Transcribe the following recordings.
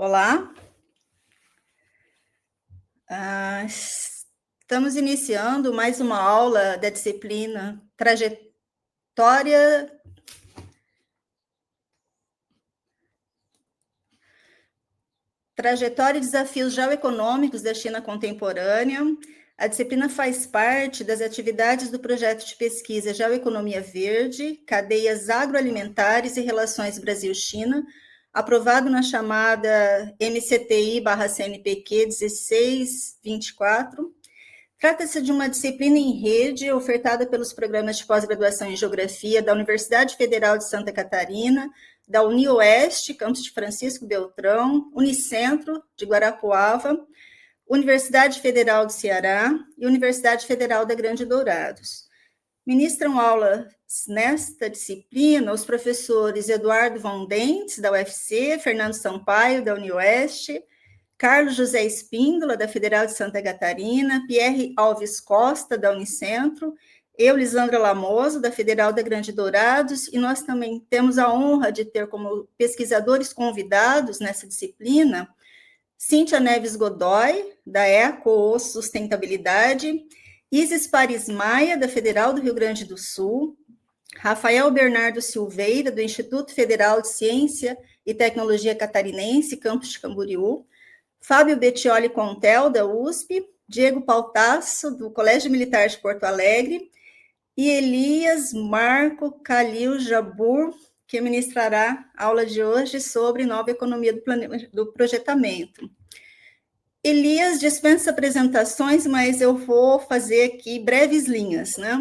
Olá. Estamos iniciando mais uma aula da disciplina Trajetória e Desafios Geoeconômicos da China Contemporânea. A disciplina faz parte das atividades do projeto de pesquisa Geoeconomia Verde, Cadeias Agroalimentares e Relações Brasil-China, aprovado na chamada MCTI/CNPq 1624. Trata-se de uma disciplina em rede ofertada pelos programas de pós-graduação em Geografia da Universidade Federal de Santa Catarina, da UniOeste, campus de Francisco Beltrão, Unicentro, de Guarapuava, Universidade Federal do Ceará e Universidade Federal da Grande Dourados. Ministram aulas nesta disciplina os professores Eduardo Von Dentes, da UFC, Fernando Sampaio, da UniOeste, Carlos José Espíndola, da Federal de Santa Catarina, Pierre Alves Costa, da Unicentro, eu, Lisandra Lamoso, da Federal da Grande Dourados, e nós também temos a honra de ter como pesquisadores convidados nessa disciplina Cíntia Neves Godoy, da Eco Sustentabilidade, Isis Paris Maia, da Federal do Rio Grande do Sul, Rafael Bernardo Silveira, do Instituto Federal de Ciência e Tecnologia Catarinense, campus de Camboriú, Fábio Bettioli Contel, da USP, Diego Pautasso, do Colégio Militar de Porto Alegre, e Elias Marco Calil Jabur, que ministrará a aula de hoje sobre nova economia do projetamento. Elias dispensa apresentações, mas eu vou fazer aqui breves linhas, né?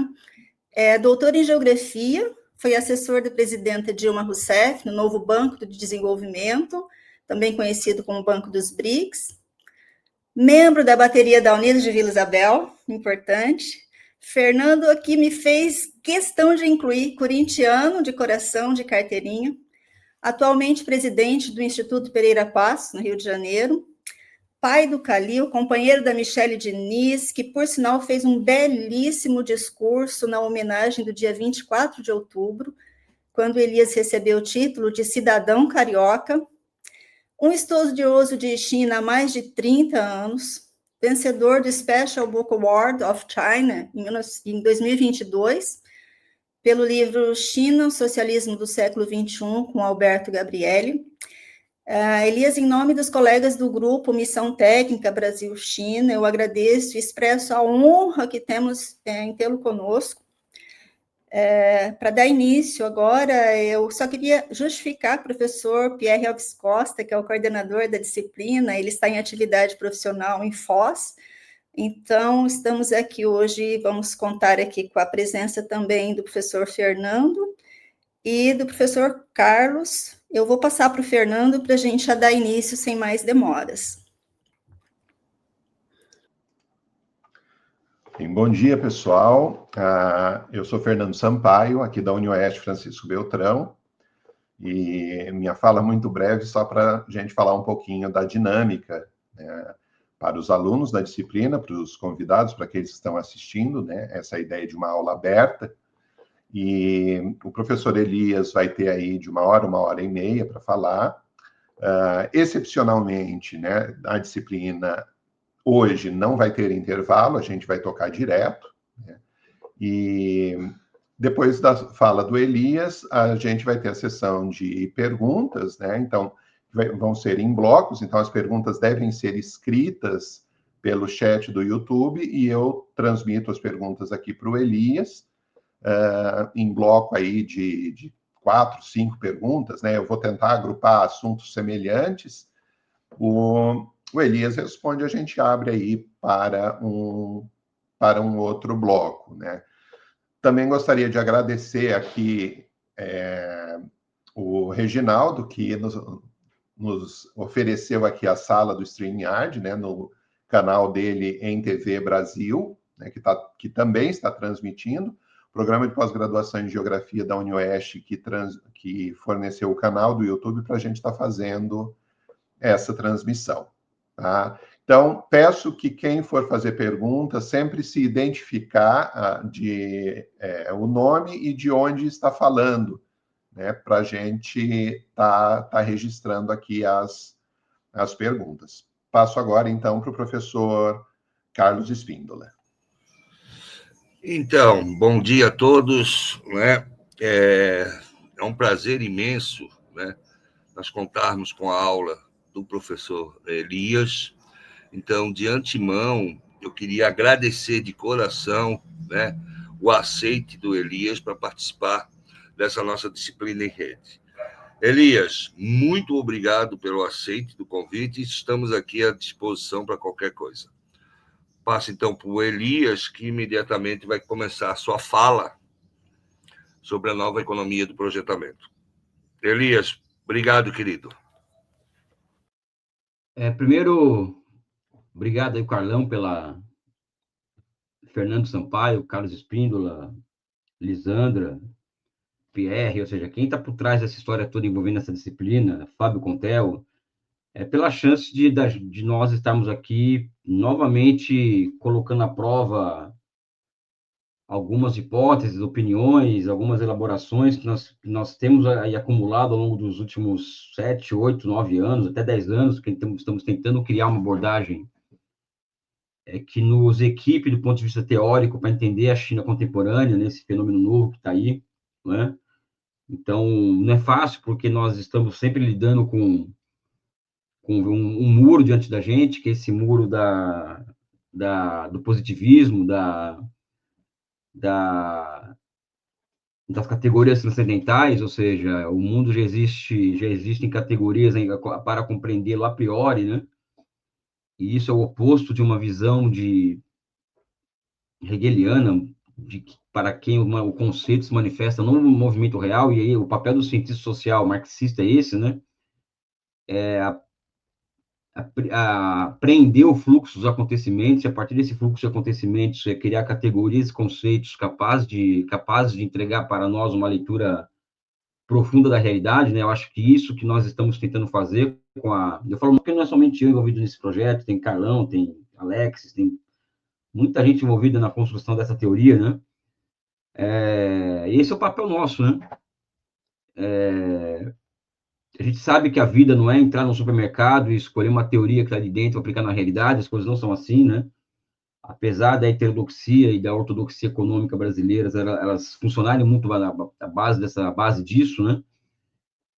Doutor em Geografia, foi assessor da presidenta Dilma Rousseff no novo Banco de Desenvolvimento, também conhecido como Banco dos BRICS, membro da bateria da Unidos de Vila Isabel, importante. Fernando aqui me fez questão de incluir, corintiano de coração, de carteirinha, atualmente presidente do Instituto Pereira Passos, no Rio de Janeiro, pai do Calil, companheiro da Michele Diniz, que, por sinal, fez um belíssimo discurso na homenagem do dia 24 de outubro, quando Elias recebeu o título de cidadão carioca, um estudioso de China há mais de 30 anos, vencedor do Special Book Award of China em 2022, pelo livro China, o Socialismo do Século XXI, com Alberto Gabrielli. Elias, em nome dos colegas do grupo Missão Técnica Brasil-China, eu agradeço e expresso a honra que temos em tê-lo conosco. Para dar início agora, eu só queria justificar o professor Pierre Alves Costa, que é o coordenador da disciplina, ele está em atividade profissional em Foz, então estamos aqui hoje, vamos contar aqui com a presença também do professor Fernando e do professor Carlos. Eu vou passar para o Fernando para a gente já dar início sem mais demoras. Bom dia, pessoal. Eu sou Fernando Sampaio, aqui da UniOeste Francisco Beltrão, e minha fala é muito breve, só para a gente falar um pouquinho da dinâmica, né, para os alunos da disciplina, para os convidados, para aqueles que estão assistindo, né, essa ideia de uma aula aberta. E o professor Elias vai ter aí de 1 hora e meia para falar. Excepcionalmente, né, a disciplina hoje não vai ter intervalo, a gente vai tocar direto, né? E depois da fala do Elias, a gente vai ter a sessão de perguntas, né? Então, vão ser em blocos, então as perguntas devem ser escritas pelo chat do YouTube e eu transmito as perguntas aqui para o Elias, em bloco aí de 4, 5 perguntas, né? Eu vou tentar agrupar assuntos semelhantes. O Elias responde, a gente abre aí para um outro bloco, né? Também gostaria de agradecer aqui o Reginaldo, que nos ofereceu aqui a sala do StreamYard, né, no canal dele em TV Brasil, né, que também está transmitindo. O programa de pós-graduação em Geografia da UniOeste, que forneceu o canal do YouTube para a gente estar fazendo essa transmissão. Tá? Então, peço que quem for fazer pergunta sempre se identificar o nome e de onde está falando, né, para a gente tá registrando aqui as as perguntas. Passo agora, então, para o professor Carlos Espíndola. Então, bom dia a todos, né? É um prazer imenso, né, nós contarmos com a aula do professor Elias. Então, de antemão, eu queria agradecer de coração, né, o aceite do Elias para participar dessa nossa disciplina em rede. Elias, muito obrigado pelo aceite do convite. Estamos aqui à disposição para qualquer coisa. Passo, então, para o Elias, que imediatamente vai começar a sua fala sobre a nova economia do projetamento. Elias, obrigado, querido. Primeiro, obrigado aí, Carlão, Fernando Sampaio, Carlos Espíndola, Lisandra, Pierre, ou seja, quem está por trás dessa história toda envolvendo essa disciplina, Fábio Contel, pela chance de nós estarmos aqui novamente colocando à prova algumas hipóteses, opiniões, algumas elaborações que nós temos aí acumulado ao longo dos últimos 7, 8, 9 anos, até 10 anos, que estamos tentando criar uma abordagem que nos equipe do ponto de vista teórico para entender a China contemporânea, né, esse fenômeno novo que está aí, né? Então, não é fácil, porque nós estamos sempre lidando com um muro diante da gente, que é esse muro do positivismo, das categorias transcendentais, ou seja, o mundo já existem categorias para compreendê-lo a priori, né? E isso é o oposto de uma visão hegeliana, para quem o conceito se manifesta no movimento real, e aí o papel do cientista social marxista é esse, né? Apreender o fluxo dos acontecimentos, e a partir desse fluxo de acontecimentos, criar categorias e conceitos capazes de entregar para nós uma leitura profunda da realidade, né? Eu acho que isso que nós estamos tentando fazer eu falo que não é somente eu envolvido nesse projeto, tem Carlão, tem Alexis, tem muita gente envolvida na construção dessa teoria, né? Esse é o papel nosso, né? A gente sabe que a vida não é entrar no supermercado e escolher uma teoria que está ali dentro, aplicar na realidade, as coisas não são assim, né? Apesar da heterodoxia e da ortodoxia econômica brasileiras, elas funcionarem muito à base disso, né?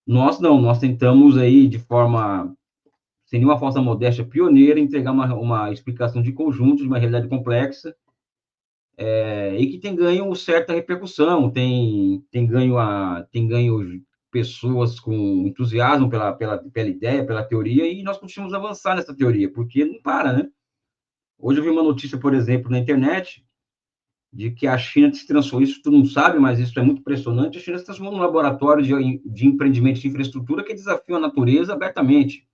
Nós tentamos aí, de forma, sem nenhuma falsa modéstia, pioneira, entregar uma explicação de conjunto de uma realidade complexa, e que tem ganho certa repercussão, tem ganho pessoas com entusiasmo pela ideia, pela teoria, e nós continuamos a avançar nessa teoria, porque não para, né? Hoje eu vi uma notícia, por exemplo, na internet, de que a China se transformou, isso tu não sabe, mas isso é muito impressionante, a China se transformou num laboratório de empreendimento de infraestrutura que desafia a natureza abertamente.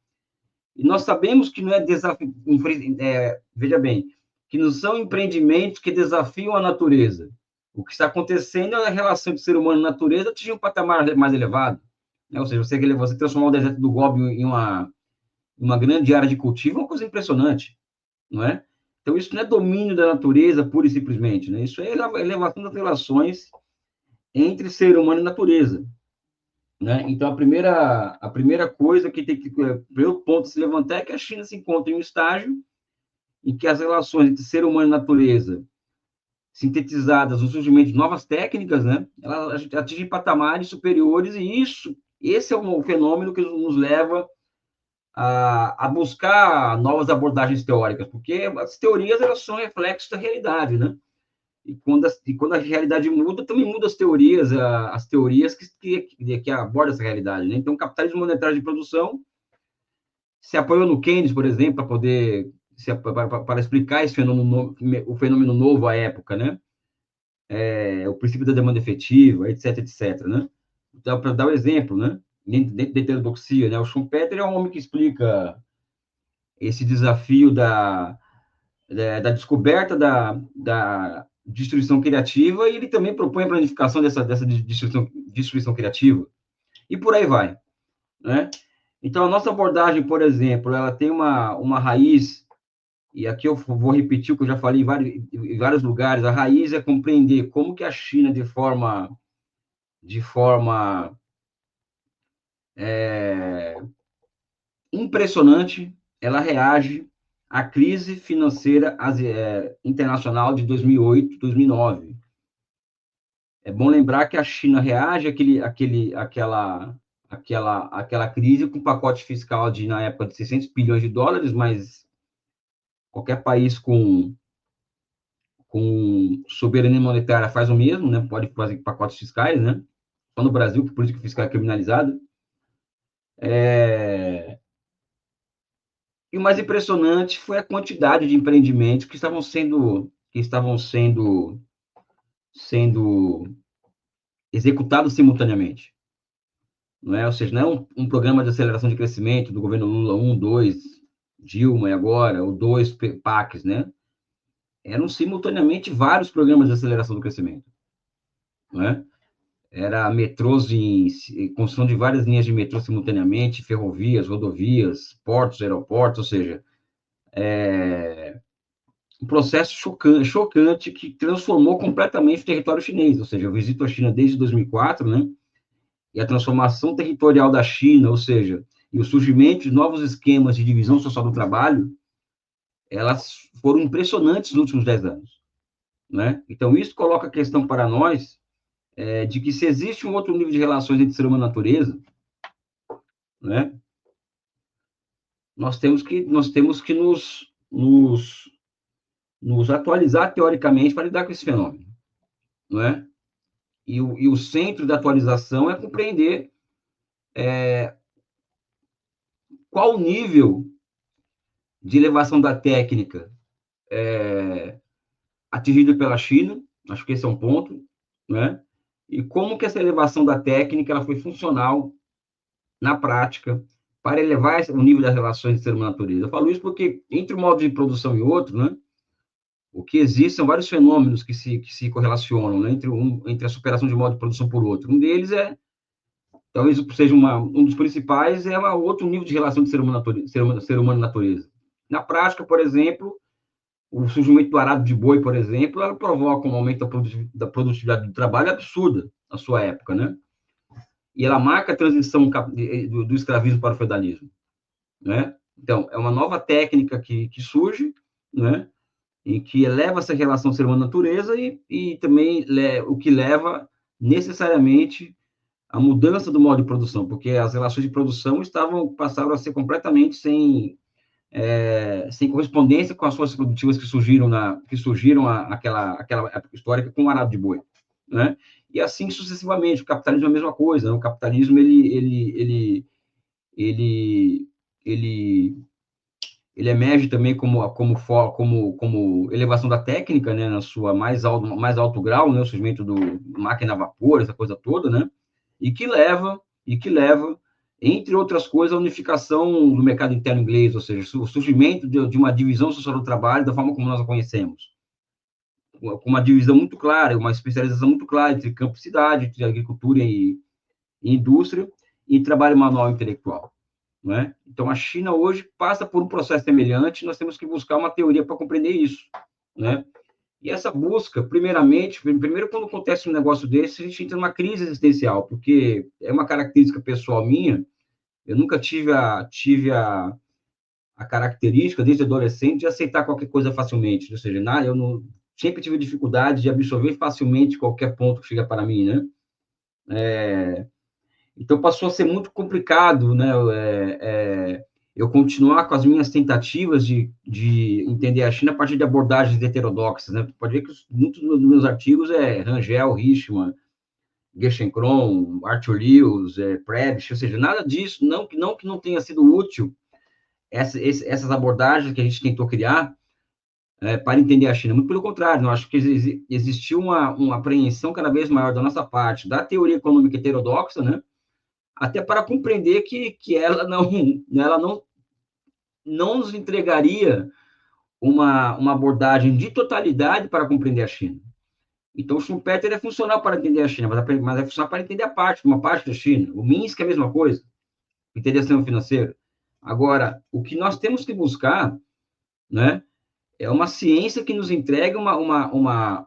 E nós sabemos que não é desafio, veja bem, que não são empreendimentos que desafiam a natureza. O que está acontecendo é a relação de ser humano e natureza atingir um patamar mais elevado. Né? Ou seja, você transformar o deserto do Gobi em uma grande área de cultivo é uma coisa impressionante, não é? Então, isso não é domínio da natureza, pura e simplesmente, né? Isso é elevação das relações entre ser humano e natureza, né? Então, a primeira coisa que tem que, o primeiro ponto a se levantar é que a China se encontra em um estágio em que as relações entre ser humano e natureza, sintetizadas no surgimento de novas técnicas, né? Elas atingem patamares superiores, e esse é um fenômeno que nos leva a buscar novas abordagens teóricas, porque as teorias, elas são reflexos da realidade, né? E quando a realidade muda, também muda as teorias que abordam essa realidade, né? Então, o capitalismo monetário de produção se apoiou no Keynes, por exemplo, para poder para explicar esse fenômeno, o fenômeno novo à época, né? O princípio da demanda efetiva, etc, etc, né? Então, para dar o exemplo, né? Dentro da heterodoxia, né? O Schumpeter é um homem que explica esse desafio da descoberta da destruição criativa, e ele também propõe a planificação dessa destruição criativa. E por aí vai, né? Então, a nossa abordagem, por exemplo, ela tem uma raiz, e aqui eu vou repetir o que eu já falei em vários lugares. A raiz é compreender como que a China, de forma impressionante, ela reage à crise financeira internacional de 2008, 2009. É bom lembrar que a China reage àquela crise com um pacote fiscal na época, de 600 bilhões de dólares, mas qualquer país com soberania monetária faz o mesmo, né? Pode fazer pacotes fiscais, né? Só no Brasil que política fiscal é criminalizada. E o mais impressionante foi a quantidade de empreendimentos que estavam sendo executados simultaneamente. Não é? Ou seja, não é um programa de aceleração de crescimento do governo Lula 1, 2, Dilma e agora, o 2 PACs, né? Eram simultaneamente vários programas de aceleração do crescimento. Não é? Era metrôs construção de várias linhas de metrô simultaneamente, ferrovias, rodovias, portos, aeroportos, ou seja, um processo chocante que transformou completamente o território chinês. Ou seja, eu visito a China desde 2004, né? E a transformação territorial da China, ou seja, e o surgimento de novos esquemas de divisão social do trabalho, elas foram impressionantes nos últimos 10 anos. Né? Então, isso coloca a questão para nós de que se existe um outro nível de relações entre ser humano e natureza, né? Nós temos que nos atualizar teoricamente para lidar com esse fenômeno. Não é? E o centro da atualização é compreender qual o nível de elevação da técnica atingido pela China, acho que esse é um ponto, né? E como que essa elevação da técnica ela foi funcional na prática para elevar o nível das relações de ser humano e natureza. Eu falo isso porque, entre um modo de produção e outro, né, o que existe são vários fenômenos que se correlacionam, né, entre a superação de um modo de produção por outro. Um deles talvez seja um dos principais, outro nível de relação de ser humano e natureza. Na prática, por exemplo, o surgimento do arado de boi, por exemplo, ela provoca um aumento da produtividade do trabalho absurda na sua época, né? E ela marca a transição do escravismo para o feudalismo, né? Então, é uma nova técnica que surge, né? E que eleva essa relação ser humano-natureza e também o que leva necessariamente a mudança do modo de produção, porque as relações de produção passaram a ser completamente sem correspondência com as forças produtivas que surgiram aquela época histórica com o arado de boi, né? E assim sucessivamente. O capitalismo é a mesma coisa, né? O capitalismo ele emerge também como elevação da técnica, né, na sua mais alto grau, né, o surgimento do máquina a vapor, essa coisa toda, né? E que leva, entre outras coisas, a unificação do mercado interno inglês, ou seja, o surgimento de uma divisão social do trabalho da forma como nós a conhecemos, com uma divisão muito clara, uma especialização muito clara entre campo e cidade, entre agricultura e indústria, e trabalho manual e intelectual. Né? Então, a China hoje passa por um processo semelhante, nós temos que buscar uma teoria para compreender isso. Né? E essa busca, primeiro quando acontece um negócio desse, a gente entra numa crise existencial, porque é uma característica pessoal minha, eu nunca tive a característica, desde adolescente, de aceitar qualquer coisa facilmente, ou seja, sempre tive dificuldade de absorver facilmente qualquer ponto que chega para mim, né? Então, passou a ser muito complicado, né, eu continuar com as minhas tentativas de entender a China a partir de abordagens heterodoxas, né? Pode ver que muitos dos meus artigos Rangel, Richman, Gerschenkron, Arthur Lewis, Prebisch, ou seja, nada disso, não que não tenha sido útil essas abordagens que a gente tentou criar para entender a China. Muito pelo contrário, eu acho que existiu uma apreensão cada vez maior da nossa parte da teoria econômica heterodoxa, né? Até para compreender que ela não nos entregaria uma abordagem de totalidade para compreender a China. Então, o Schumpeter é funcional para entender a China, mas é funcional para entender uma parte da China. O Minsk é a mesma coisa, entender o sistema financeiro. Agora, o que nós temos que buscar, né, é uma ciência que nos entregue a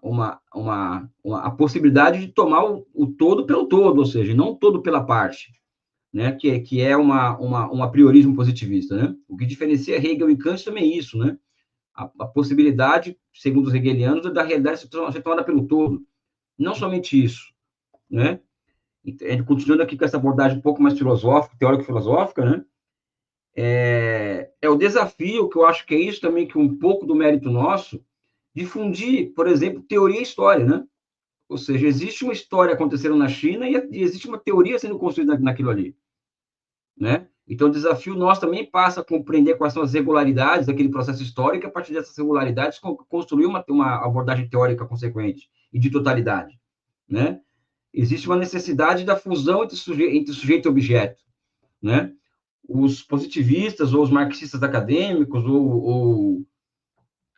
possibilidade de tomar o todo pelo todo, ou seja, não o todo pela parte. né, que é um apriorismo positivista, né? O que diferencia Hegel e Kant também é isso, né? A possibilidade, segundo os hegelianos, da realidade ser tomada pelo todo. Não somente isso, né? Continuando aqui com essa abordagem um pouco mais filosófica, teórico-filosófica, né? É o desafio, que eu acho que é isso também, que um pouco do mérito nosso, difundir, por exemplo, teoria e história, né? Ou seja, existe uma história acontecendo na China e existe uma teoria sendo construída naquilo ali, né? Então, o desafio nosso também passa a compreender quais são as regularidades daquele processo histórico, e a partir dessas regularidades, construir uma abordagem teórica consequente e de totalidade, né? Existe uma necessidade da fusão entre sujeito e objeto, né? Os positivistas ou os marxistas acadêmicos ou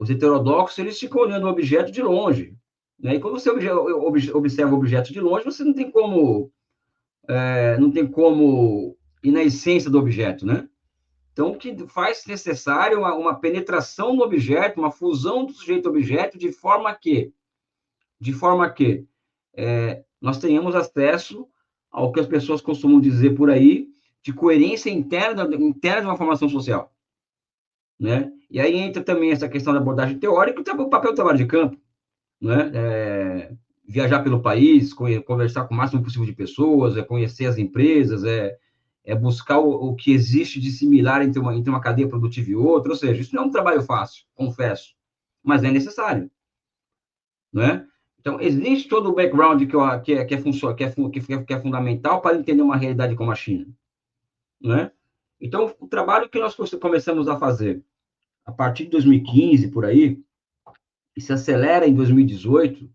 os heterodoxos, eles ficam olhando o objeto de longe, né? E quando você observa o objeto de longe, você não tem como ir na essência do objeto, né? Então, o que faz necessário uma penetração no objeto, uma fusão do sujeito-objeto, de forma que nós tenhamos acesso ao que as pessoas costumam dizer por aí, de coerência interna de uma formação social, né? E aí entra também essa questão da abordagem teórica e o papel do trabalho de campo, né? Viajar pelo país, conversar com o máximo possível de pessoas, conhecer as empresas, buscar o que existe de similar entre uma cadeia produtiva e outra. Ou seja, isso não é um trabalho fácil, confesso, mas é necessário, né? Então, existe todo o background que é fundamental para entender uma realidade como a China, né? Então, o trabalho que nós começamos a fazer a partir de 2015, por aí, e se acelera em 2018,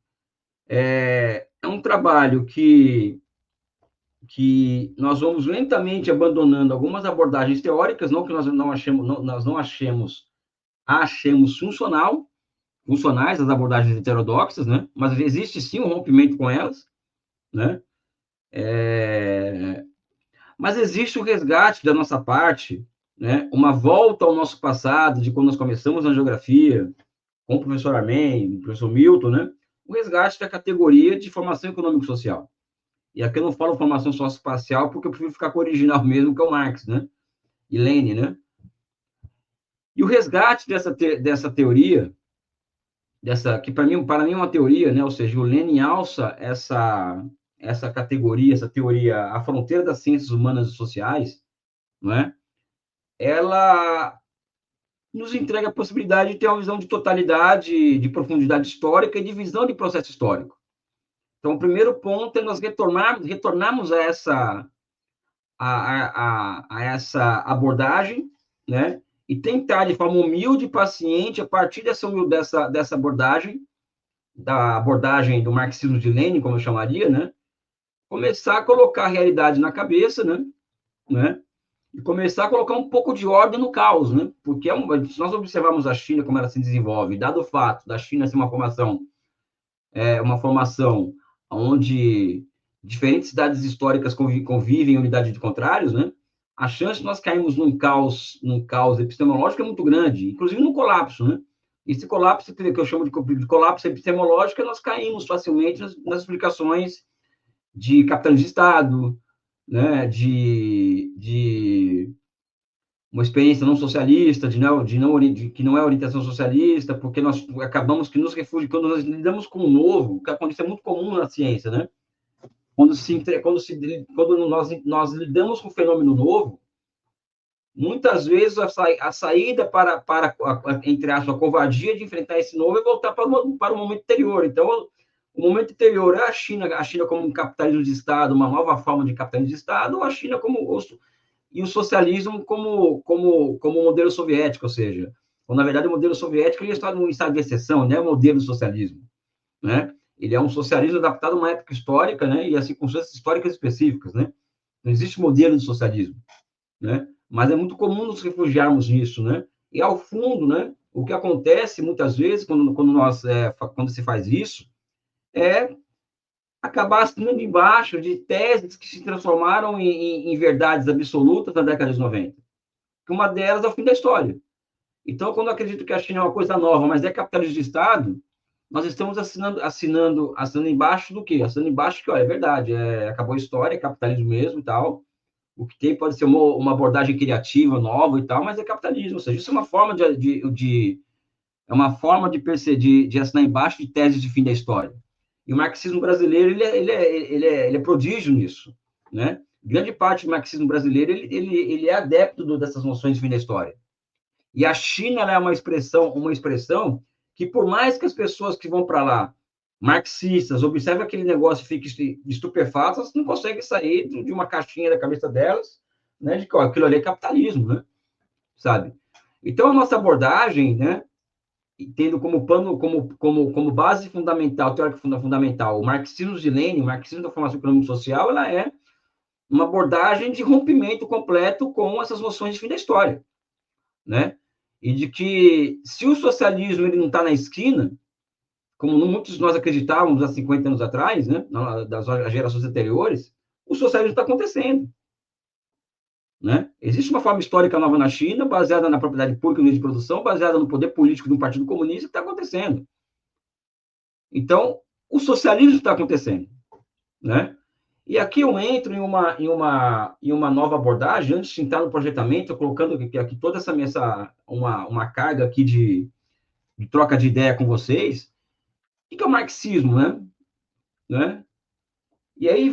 é um trabalho que nós vamos lentamente abandonando algumas abordagens teóricas, não que nós não achemos funcionais as abordagens heterodoxas, né? Mas existe sim um rompimento com elas, né? Mas existe o resgate da nossa parte, né? Uma volta ao nosso passado, de quando nós começamos na geografia, com o professor Armen, o professor Milton, né? O resgate da categoria de formação econômico-social. E aqui eu não falo formação socioespacial, porque eu prefiro ficar com o original mesmo, que é o Marx, né? E Lenin, né? E o resgate dessa teoria, que para mim é uma teoria, né? Ou seja, o Lenin alça essa categoria, essa teoria, a fronteira das ciências humanas e sociais, não é? Ela nos entrega a possibilidade de ter uma visão de totalidade, de profundidade histórica e de visão de processo histórico. Então, o primeiro ponto é nós retornarmos a essa abordagem, né? E tentar, de forma humilde e paciente, a partir dessa abordagem, da abordagem do marxismo de Lenin, como eu chamaria, né? Começar a colocar a realidade na cabeça, né? E começar a colocar um pouco de ordem no caos, né? Porque se nós observarmos a China, como ela se desenvolve, dado o fato da China ser uma formação onde diferentes cidades históricas convivem em unidade de contrários, né? A chance de nós cairmos num caos epistemológico é muito grande, inclusive num colapso, né? Esse colapso, que eu chamo de colapso epistemológico, nós caímos facilmente nas explicações de capitalismo de Estado, né? De uma experiência não socialista, que não é orientação socialista, porque nós acabamos que nos refugiamos, quando nós lidamos com o novo, que isso é muito comum na ciência, né? Quando nós lidamos com o fenômeno novo, muitas vezes a saída entre aspas, a covardia de enfrentar esse novo é voltar para o momento anterior. Então, o momento anterior é a China como um capitalismo de Estado, uma nova forma de capitalismo de Estado, ou a China e o socialismo como modelo soviético, ou seja, na verdade o modelo soviético ele está num estado de exceção, não é o modelo do socialismo, né? Ele é um socialismo adaptado a uma época histórica, né? E a circunstâncias históricas específicas, né? Não existe modelo de socialismo, né? Mas é muito comum nos refugiarmos nisso, né? E ao fundo, né? O que acontece muitas vezes quando se faz isso é acabar assinando embaixo de teses que se transformaram em verdades absolutas na década de 90. Que uma delas é o fim da história. Então, quando eu acredito que a China é uma coisa nova, mas é capitalismo de Estado, nós estamos assinando embaixo do quê? Assinando embaixo que, olha, é verdade, acabou a história, é capitalismo mesmo e tal, O que tem pode ser uma abordagem criativa, nova e tal, mas é capitalismo. Ou seja, isso é uma forma é uma forma de assinar embaixo de teses de fim da história. E o marxismo brasileiro, ele é prodígio nisso, né? Grande parte do marxismo brasileiro, ele é adepto dessas noções de fim da história. E a China, ela é uma expressão que, por mais que as pessoas que vão para lá, marxistas, observem aquele negócio e fiquem estupefatos, elas não conseguem sair de uma caixinha da cabeça delas, né, de que ó, aquilo ali é capitalismo, né? Sabe? Então, a nossa abordagem, né, tendo como base fundamental, teórica fundamental, o marxismo de Lenin, o marxismo da formação econômica e social, ela é uma abordagem de rompimento completo com essas noções de fim da história, né? E de que, se o socialismo ele não está na esquina, como muitos de nós acreditávamos há 50 anos atrás, né, das gerações anteriores, o socialismo está acontecendo, né? Existe uma forma histórica nova na China, baseada na propriedade pública e no meio de produção, baseada no poder político do Partido Comunista, que está acontecendo. Então, o socialismo está acontecendo, né? E aqui eu entro em uma nova abordagem, antes de entrar no projetamento, colocando aqui toda uma carga aqui de troca de ideia com vocês. O que é o marxismo, né? E aí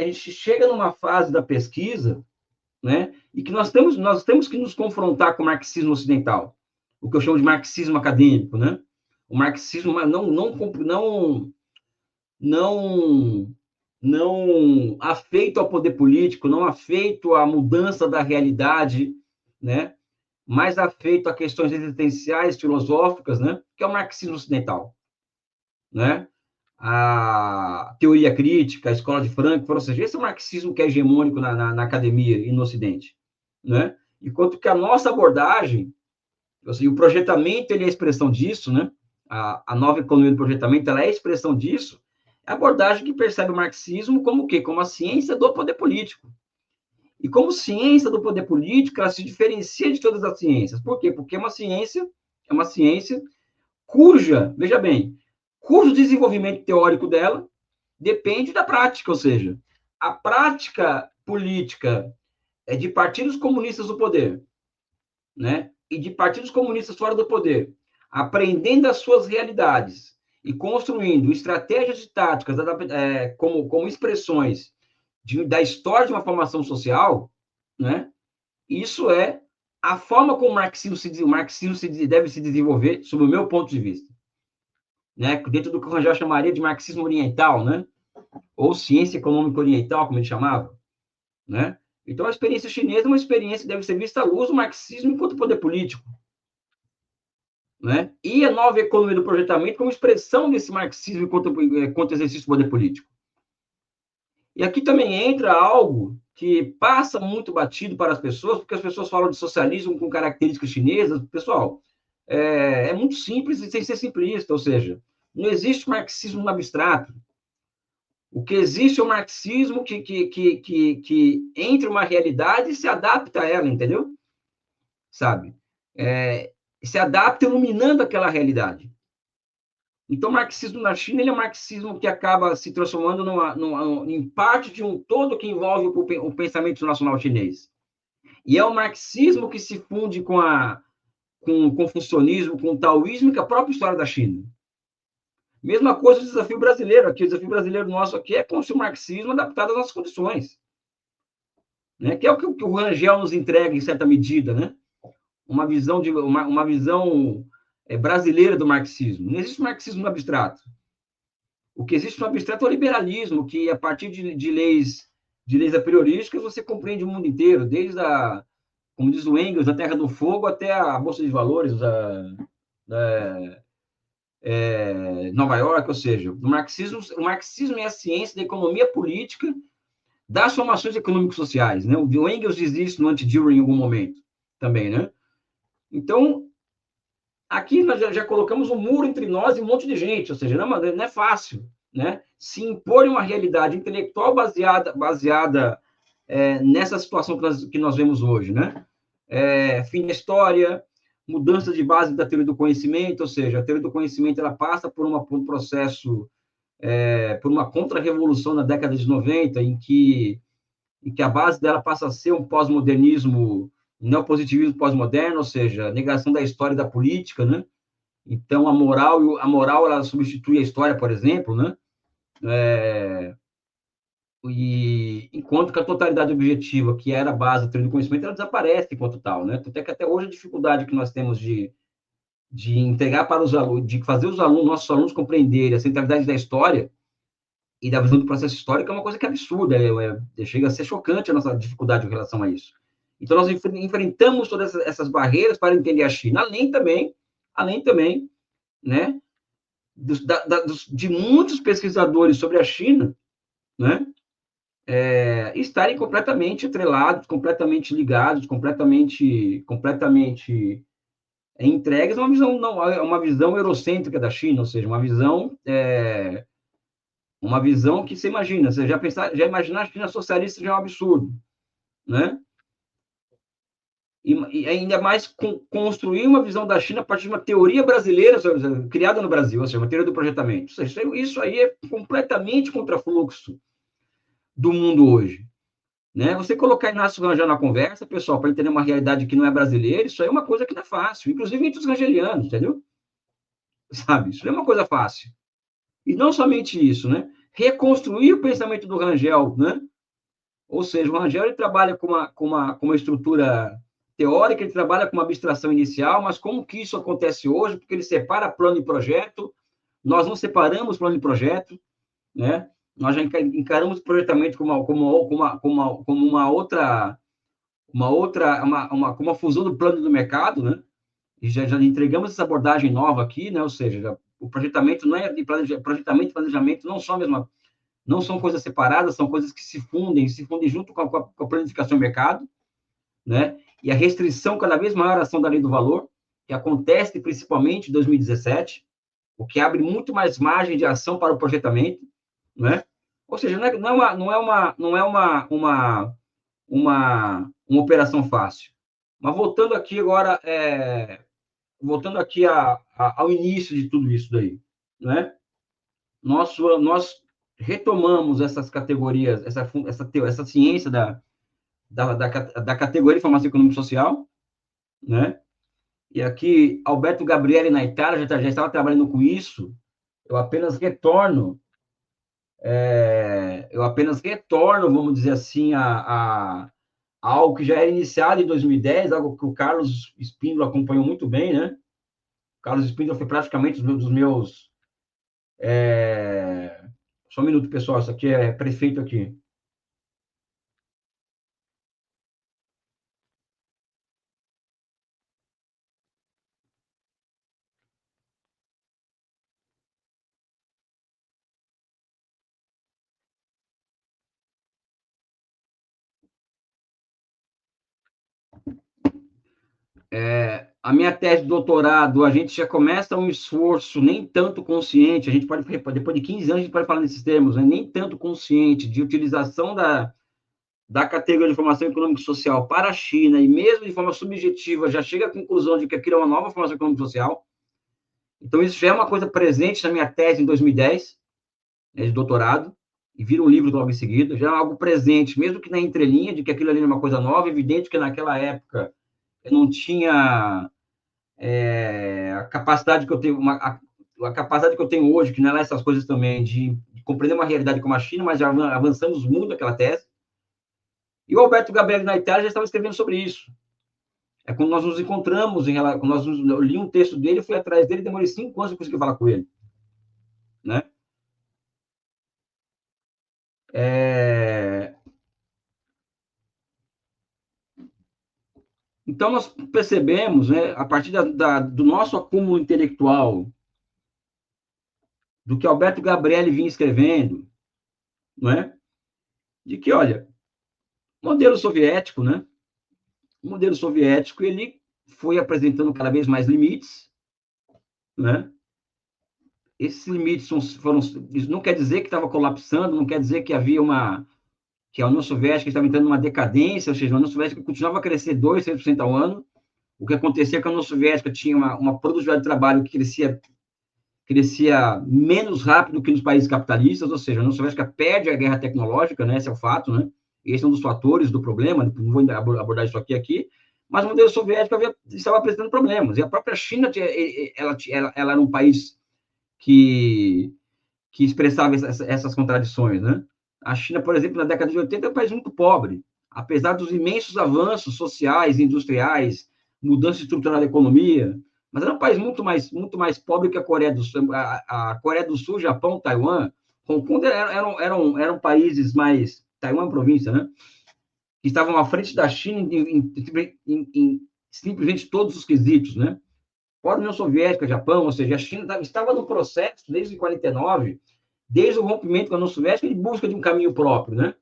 a gente chega numa fase da pesquisa, né? E que nós temos que nos confrontar com o marxismo ocidental, o que eu chamo de marxismo acadêmico, né? O marxismo não afeito ao poder político, não afeito à mudança da realidade, né? Mais afeito a questões existenciais, filosóficas, né? Que é o marxismo ocidental, né? A teoria crítica, a escola de Frankfurt, ou seja, esse é o marxismo que é hegemônico na academia e no Ocidente, né? Enquanto que a nossa abordagem, assim, o projetamento, ele é a expressão disso, né? A nova economia do projetamento, ela é a expressão disso, é a abordagem que percebe o marxismo como o quê? Como a ciência do poder político. E como ciência do poder político, ela se diferencia de todas as ciências. Por quê? Porque é uma ciência veja bem, cujo desenvolvimento teórico dela depende da prática, ou seja, a prática política é de partidos comunistas do poder, né? E de partidos comunistas fora do poder, aprendendo as suas realidades e construindo estratégias e táticas como expressões da história de uma formação social, né? Isso é a forma como o marxismo deve se desenvolver, sob o meu ponto de vista, né? Dentro do que o Rangel chamaria de marxismo oriental, né? Ou ciência econômica oriental, como ele chamava, né? Então, a experiência chinesa é uma experiência que deve ser vista à luz do marxismo enquanto poder político, né? E a nova economia do projetamento como expressão desse marxismo enquanto exercício do poder político. E aqui também entra algo que passa muito batido para as pessoas, porque as pessoas falam de socialismo com características chinesas. Pessoal, é muito simples e sem ser simplista, ou seja, não existe marxismo no abstrato. O que existe é o marxismo que entra uma realidade e se adapta a ela, entendeu? Sabe? Se adapta iluminando aquela realidade. Então, o marxismo na China ele é um marxismo que acaba se transformando em parte de um todo que envolve o pensamento nacional chinês. E é o marxismo que se funde com o confucionismo, com o taoísmo, que é a própria história da China. Mesma coisa o desafio brasileiro aqui. O desafio brasileiro nosso aqui é construir o marxismo adaptado às nossas condições, né? Que é o que o Rangel nos entrega, em certa medida, né? Uma visão brasileira do marxismo. Não existe marxismo no abstrato. O que existe no abstrato é o liberalismo, que a partir de leis a priorísticas você compreende o mundo inteiro, desde como diz o Engels, da Terra do Fogo até a Bolsa de Valores Nova York, ou seja, o marxismo é a ciência da economia política das formações econômico-sociais, né? O Engels diz isso no Anti-Dürer em algum momento também, né? Então, aqui nós já colocamos um muro entre nós e um monte de gente, ou seja, não é fácil, né? Se impor uma realidade intelectual baseada nessa situação que nós vemos hoje, né? Fim da história, mudança de base da teoria do conhecimento, ou seja, a teoria do conhecimento ela passa por um processo, por uma contra-revolução na década de 90, em que e que a base dela passa a ser um pós-modernismo, um neopositivismo pós-moderno, ou seja, negação da história e da política, né? Então, a moral ela substitui a história, por exemplo, né? E enquanto que a totalidade objetiva, que era a base do treino do conhecimento, ela desaparece enquanto tal, né? Até que até hoje a dificuldade que nós temos de entregar para os alunos, de fazer os alunos, nossos alunos compreenderem a centralidade da história e da visão do processo histórico é uma coisa que é absurda, chega a ser chocante a nossa dificuldade em relação a isso. Então, nós enfrentamos todas essas barreiras para entender a China, além também, né, de muitos pesquisadores sobre a China, né, estarem completamente atrelados, completamente ligados, completamente entregues a uma visão eurocêntrica da China, ou seja, uma visão que você imagina, você já imaginar a China socialista já é um absurdo, né? E ainda mais construir uma visão da China a partir de uma teoria brasileira criada no Brasil, ou seja, uma teoria do projetamento. Isso aí é completamente contrafluxo do mundo hoje, né? Você colocar Inácio Rangel na conversa, pessoal, para entender uma realidade que não é brasileira, isso aí é uma coisa que não é fácil, inclusive entre os rangelianos, entendeu? Sabe? Isso não é uma coisa fácil. E não somente isso, né? Reconstruir o pensamento do Rangel, né? Ou seja, o Rangel ele trabalha com uma estrutura teórica, ele trabalha com uma abstração inicial, mas como que isso acontece hoje? Porque ele separa plano e projeto, nós não separamos plano e projeto, né? Nós já encaramos o projetamento como uma fusão do plano e do mercado, né? E já entregamos essa abordagem nova aqui, né? Ou seja, o projetamento projetamento e planejamento não são coisas separadas, são coisas que se fundem junto com a planificação do mercado, né? E a restrição cada vez maior à ação da lei do valor, que acontece principalmente em 2017, o que abre muito mais margem de ação para o projetamento, né? Ou seja, não é uma operação fácil. Mas voltando aqui agora, ao início de tudo isso daí, né? Nós retomamos essas categorias, essa ciência da categoria de formação econômica e social, né? E aqui, Alberto Gabriele, na Itália, já estava trabalhando com isso. Eu apenas retorno, vamos dizer assim, a algo que já era iniciado em 2010, algo que o Carlos Espíndola acompanhou muito bem, né? O Carlos Espíndola foi praticamente dos meus... Só um minuto, pessoal, isso aqui é prefeito aqui. A minha tese de doutorado, a gente já começa um esforço nem tanto consciente, a gente pode, depois de 15 anos, a gente pode falar nesses termos, né? Nem tanto consciente de utilização da categoria de formação econômica e social para a China, e mesmo de forma subjetiva, já chega à conclusão de que aquilo é uma nova formação econômica e social. Então, isso já é uma coisa presente na minha tese em 2010, né, de doutorado, e vira um livro logo em seguida, já é algo presente, mesmo que na entrelinha, de que aquilo ali é uma coisa nova, evidente que naquela época eu não tinha a capacidade que eu tenho, a capacidade que eu tenho hoje, que não é essas coisas também, de compreender uma realidade como a China, mas já avançamos muito naquela tese. E o Alberto Gabriele, na Itália, já estava escrevendo sobre isso. É quando nós nos encontramos, eu li um texto dele, fui atrás dele, demorei 5 anos para conseguir falar com ele. Né? Então, nós percebemos, né, a partir do nosso acúmulo intelectual, do que Alberto Gabriele vinha escrevendo, né, de que, olha, o modelo soviético, né, ele foi apresentando cada vez mais limites, né, esses limites isso não quer dizer que estava colapsando, não quer dizer que havia que a União Soviética estava entrando numa decadência, ou seja, a União Soviética continuava a crescer 2%, 3% ao ano. O que acontecia é que a União Soviética tinha uma produtividade de trabalho que crescia menos rápido que nos países capitalistas, ou seja, a União Soviética perde a guerra tecnológica, né? Esse é o fato, né? esse é um dos fatores do problema, não vou abordar isso aqui, mas o modelo soviético estava apresentando problemas, e a própria China, ela era um país que expressava essas contradições, né? A China, por exemplo, na década de 80, é um país muito pobre, apesar dos imensos avanços sociais, industriais, mudança estrutural da economia, mas era um país muito mais pobre que a Coreia do Sul. A Coreia do Sul, Japão, Taiwan, Hong Kong eram países mais... Taiwan é uma província, né? Que estavam à frente da China em simplesmente todos os quesitos, né? Fora a União Soviética, Japão, ou seja, a China estava no processo, desde 49, desde o rompimento com a União Soviética, de busca de um caminho próprio, né?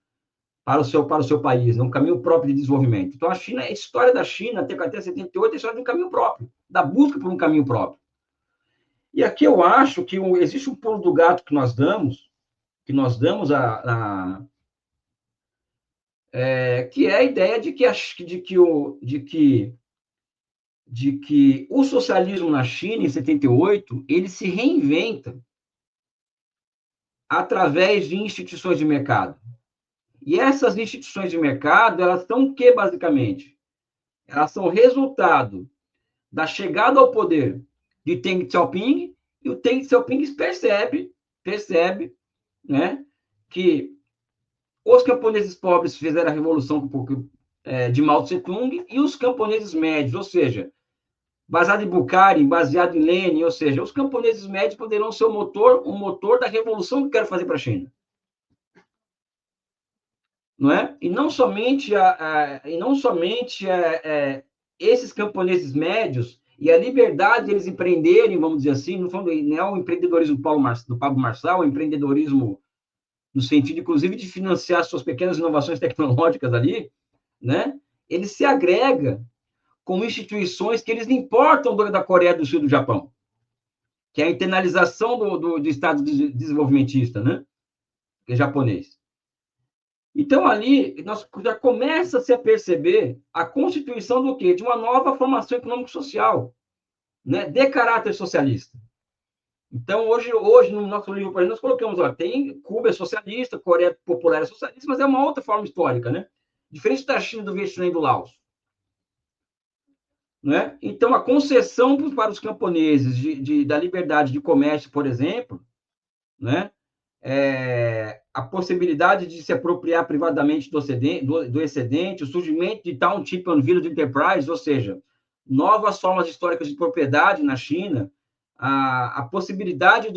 Para o seu país, né? Um caminho próprio de desenvolvimento. Então, a história da China, até 78, é a história de um caminho próprio, da busca por um caminho próprio. E aqui eu acho que existe um pulo do gato que nós damos que é a ideia de que o socialismo na China, em 78, ele se reinventa através de instituições de mercado. E essas instituições de mercado, elas são o que, basicamente? Elas são resultado da chegada ao poder de Deng Xiaoping, e o Deng Xiaoping percebe, né, que os camponeses pobres fizeram a revolução de Mao Tse-tung, e os camponeses médios, ou seja, baseado em Bukharin, baseado em Lenin, ou seja, os camponeses médios poderão ser o motor da revolução que eu quero fazer para a China. Não é? E não somente esses camponeses médios e a liberdade de eles empreenderem, vamos dizer assim, no fundo, não é o empreendedorismo do Pablo Marçal, o empreendedorismo no sentido, inclusive, de financiar suas pequenas inovações tecnológicas ali, né? Ele se agrega com instituições que eles importam da Coreia do Sul e do Japão, que é a internalização do Estado desenvolvimentista, né? Que é japonês. Então, ali, nós já começa-se a perceber a constituição do quê? De uma nova formação econômico-social, né? De caráter socialista. Então, hoje no nosso livro, por exemplo, nós colocamos, tem Cuba é socialista, Coreia Popular é socialista, mas é uma outra forma histórica, né? Diferente da China, do Vietnã e do Laos. Né? Então, a concessão para os camponeses da liberdade de comércio, por exemplo, né? A possibilidade de se apropriar privadamente do excedente, o surgimento de Township and Village Enterprise, ou seja, novas formas históricas de propriedade na China, a possibilidade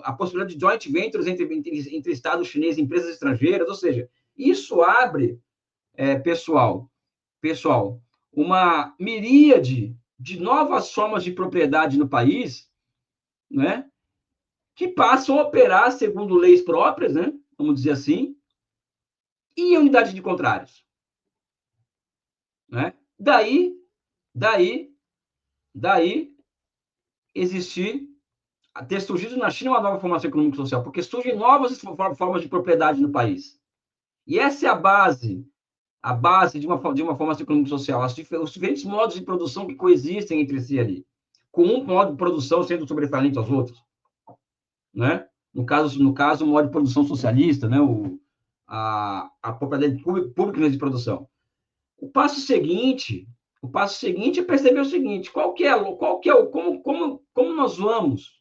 a possibilidade de joint ventures entre Estados chineses e empresas estrangeiras, ou seja, isso abre, pessoal, uma miríade de novas formas de propriedade no país, né, que passam a operar segundo leis próprias, né, vamos dizer assim, e unidade de contrários. Né? Daí ter surgido na China uma nova formação econômico-social, porque surgem novas formas de propriedade no país. E essa é a base de uma formação econômico-social, os diferentes modos de produção que coexistem entre si ali, com um modo de produção sendo sobressalente aos outros. Né? No caso, o modo de produção socialista, né? A propriedade pública de produção. O passo seguinte é perceber o seguinte: como nós vamos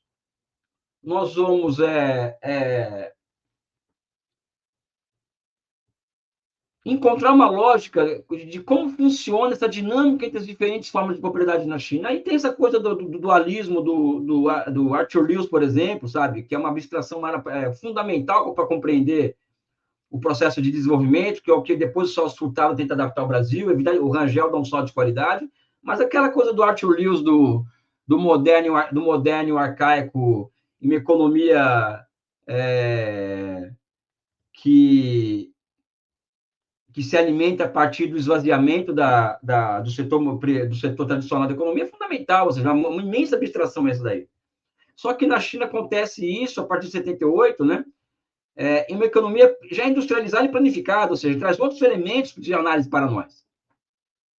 encontrar uma lógica de como funciona essa dinâmica entre as diferentes formas de propriedade na China. Aí tem essa coisa do dualismo do Arthur Lewis, por exemplo, sabe? Que é uma abstração fundamental para compreender o processo de desenvolvimento, que é o que depois o Celso Furtado tenta adaptar ao Brasil, o Rangel dá um salto de qualidade, mas aquela coisa do Arthur Lewis do moderno arcaico, em uma economia que se alimenta a partir do esvaziamento do setor tradicional da economia, é fundamental, ou seja, uma imensa abstração essa daí. Só que na China acontece isso a partir de 78, né? Em uma economia já industrializada e planificada, ou seja, traz outros elementos de análise para nós.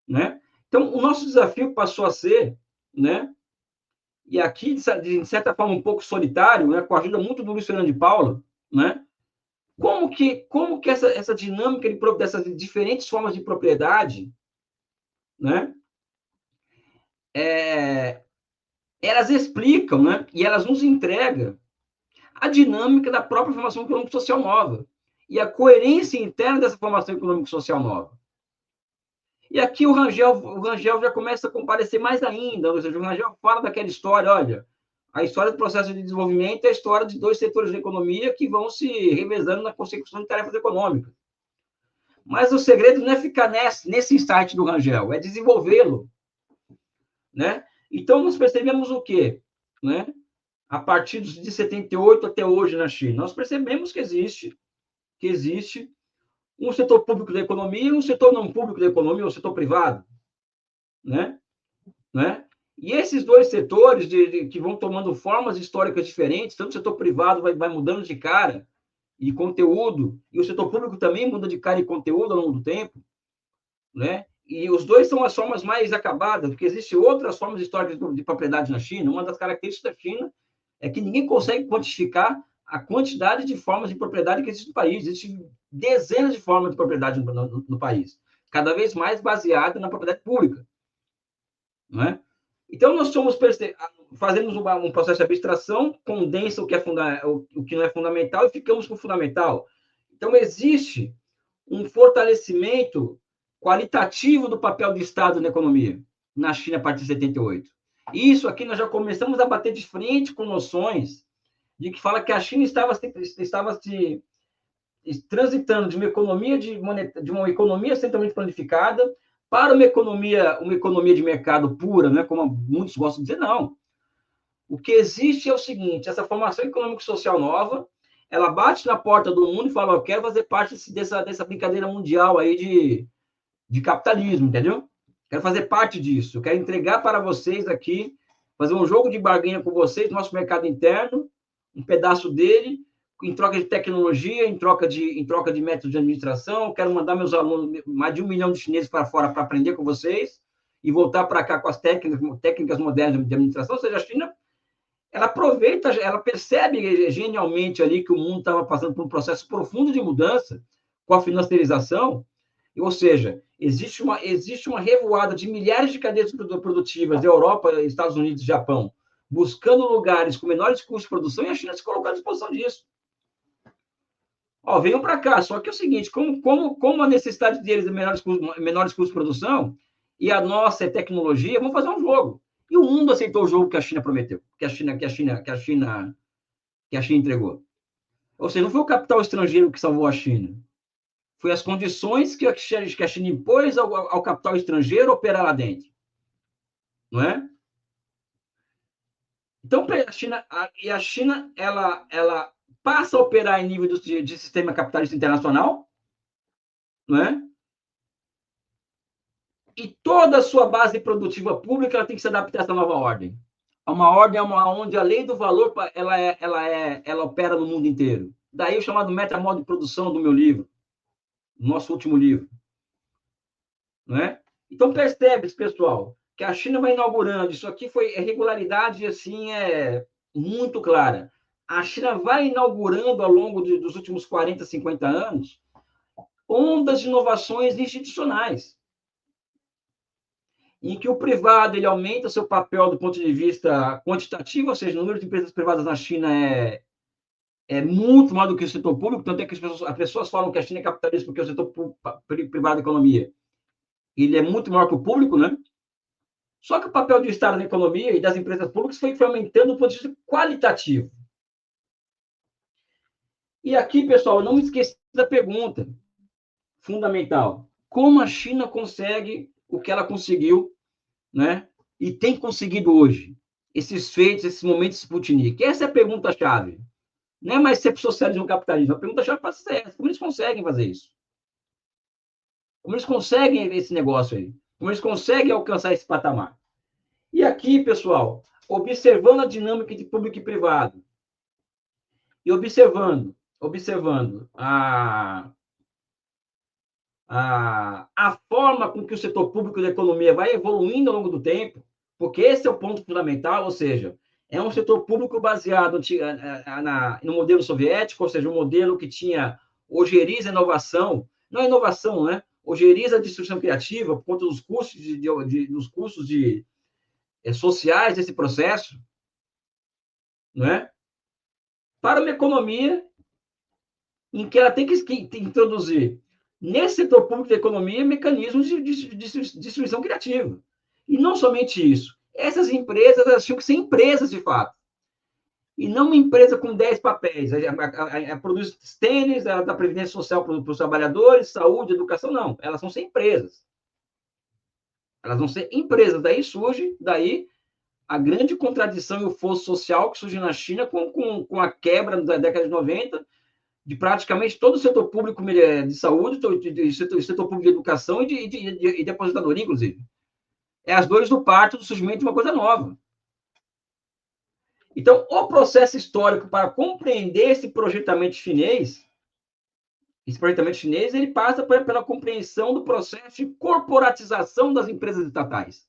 Né? Então, o nosso desafio passou a ser, né? E aqui, de certa forma, um pouco solitário, né? Com a ajuda muito do Luiz Fernando de Paula, né? como que essa dinâmica dessas diferentes formas de propriedade, né, elas explicam, né, e elas nos entregam a dinâmica da própria formação econômico-social nova e a coerência interna dessa formação econômico-social nova. E aqui o Rangel já começa a comparecer mais ainda, ou seja, o Rangel fala daquela história, olha, a história do processo de desenvolvimento é a história de dois setores da economia que vão se revezando na consecução de tarefas econômicas. Mas o segredo não é ficar nesse insight do Rangel, é desenvolvê-lo, né? Então, nós percebemos o quê? Né? A partir de 78 até hoje na China, nós percebemos que existe um setor público da economia e um setor não público da economia, o setor privado, né? E esses dois setores que vão tomando formas históricas diferentes, tanto o setor privado vai mudando de cara e conteúdo, e o setor público também muda de cara e conteúdo ao longo do tempo, né? E os dois são as formas mais acabadas, porque existem outras formas históricas de propriedade na China. Uma das características da China é que ninguém consegue quantificar a quantidade de formas de propriedade que existe no país. Existem dezenas de formas de propriedade no país, cada vez mais baseada na propriedade pública, né? Então, nós fazemos um processo de abstração, condensa o que não é fundamental e ficamos com o fundamental. Então, existe um fortalecimento qualitativo do papel do Estado na economia, na China, a partir de 78. Isso aqui nós já começamos a bater de frente com noções de que fala que a China estava se transitando de uma economia centralmente planificada para uma economia de mercado pura, né, como muitos gostam de dizer, não. O que existe é o seguinte, essa formação econômico-social nova, ela bate na porta do mundo e fala, eu quero fazer parte dessa brincadeira mundial aí de capitalismo, entendeu? Quero fazer parte disso, eu quero entregar para vocês aqui, fazer um jogo de barganha com vocês, nosso mercado interno, um pedaço dele, em troca de tecnologia, em troca de métodos de administração, quero mandar meus alunos, mais de 1 milhão de chineses para fora para aprender com vocês e voltar para cá com as técnicas modernas de administração. Ou seja, a China, ela aproveita, ela percebe genialmente ali que o mundo estava passando por um processo profundo de mudança com a financiarização, ou seja, existe uma revoada de milhares de cadeias produtivas da Europa, Estados Unidos e Japão, buscando lugares com menores custos de produção, e a China se colocou à disposição disso. Venham para cá, só que é o seguinte, como a necessidade deles é menores custos de produção, e a nossa é tecnologia, vamos fazer um jogo. E o mundo aceitou o jogo que a China prometeu, que a China entregou. Ou seja, não foi o capital estrangeiro que salvou a China, foi as condições que a China impôs ao capital estrangeiro operar lá dentro. Não é? Então, a China ela passa a operar em nível de sistema capitalista internacional, não é? E toda a sua base produtiva pública ela tem que se adaptar a essa nova ordem. Uma ordem onde a lei do valor ela opera no mundo inteiro. Daí o chamado metamodo de produção do meu livro, nosso último livro. Não é? Então, percebe-se, pessoal, que a China vai inaugurando, isso aqui foi regularidade, assim, muito clara. A China vai inaugurando, ao longo dos últimos 40, 50 anos, ondas de inovações institucionais, em que o privado ele aumenta seu papel do ponto de vista quantitativo, ou seja, o número de empresas privadas na China é muito maior do que o setor público, tanto é que as pessoas falam que a China é capitalista porque o setor privado da economia ele é muito maior que o público, né? Só que o papel do Estado na economia e das empresas públicas foi aumentando do ponto de vista qualitativo. E aqui, pessoal, não me esqueça da pergunta fundamental. Como a China consegue o que ela conseguiu, né? E tem conseguido hoje? Esses feitos, esses momentos de Sputnik. Essa é a pergunta-chave. Não é mais ser socialismo ou capitalismo. A pergunta-chave passa a ser essa. Como eles conseguem fazer isso? Como eles conseguem esse negócio aí? Como eles conseguem alcançar esse patamar? E aqui, pessoal, observando a dinâmica de público e privado, e observando a forma com que o setor público da economia vai evoluindo ao longo do tempo, porque esse é o ponto fundamental, ou seja, é um setor público baseado no modelo soviético, ou seja, um modelo que tinha ojeriza a inovação, não é inovação, né? Ojeriza a destruição criativa por conta dos custos sociais desse processo, não é? Para uma economia em que ela tem que introduzir, nesse setor público da economia, mecanismos de destruição criativa. E não somente isso. Essas empresas, elas tinham que ser empresas, de fato. E não uma empresa com 10 papéis. Produz tênis, ela dá previdência social para os trabalhadores, saúde, educação, não. Elas vão ser empresas. Elas vão ser empresas. Daí surge, a grande contradição e o fosso social que surge na China com a quebra da década de 90 de praticamente todo o setor público de saúde, setor público de educação e de aposentadoria, inclusive. É as dores do parto do surgimento de uma coisa nova. Então, o processo histórico para compreender esse projetamento chinês, ele passa pela compreensão do processo de corporatização das empresas estatais.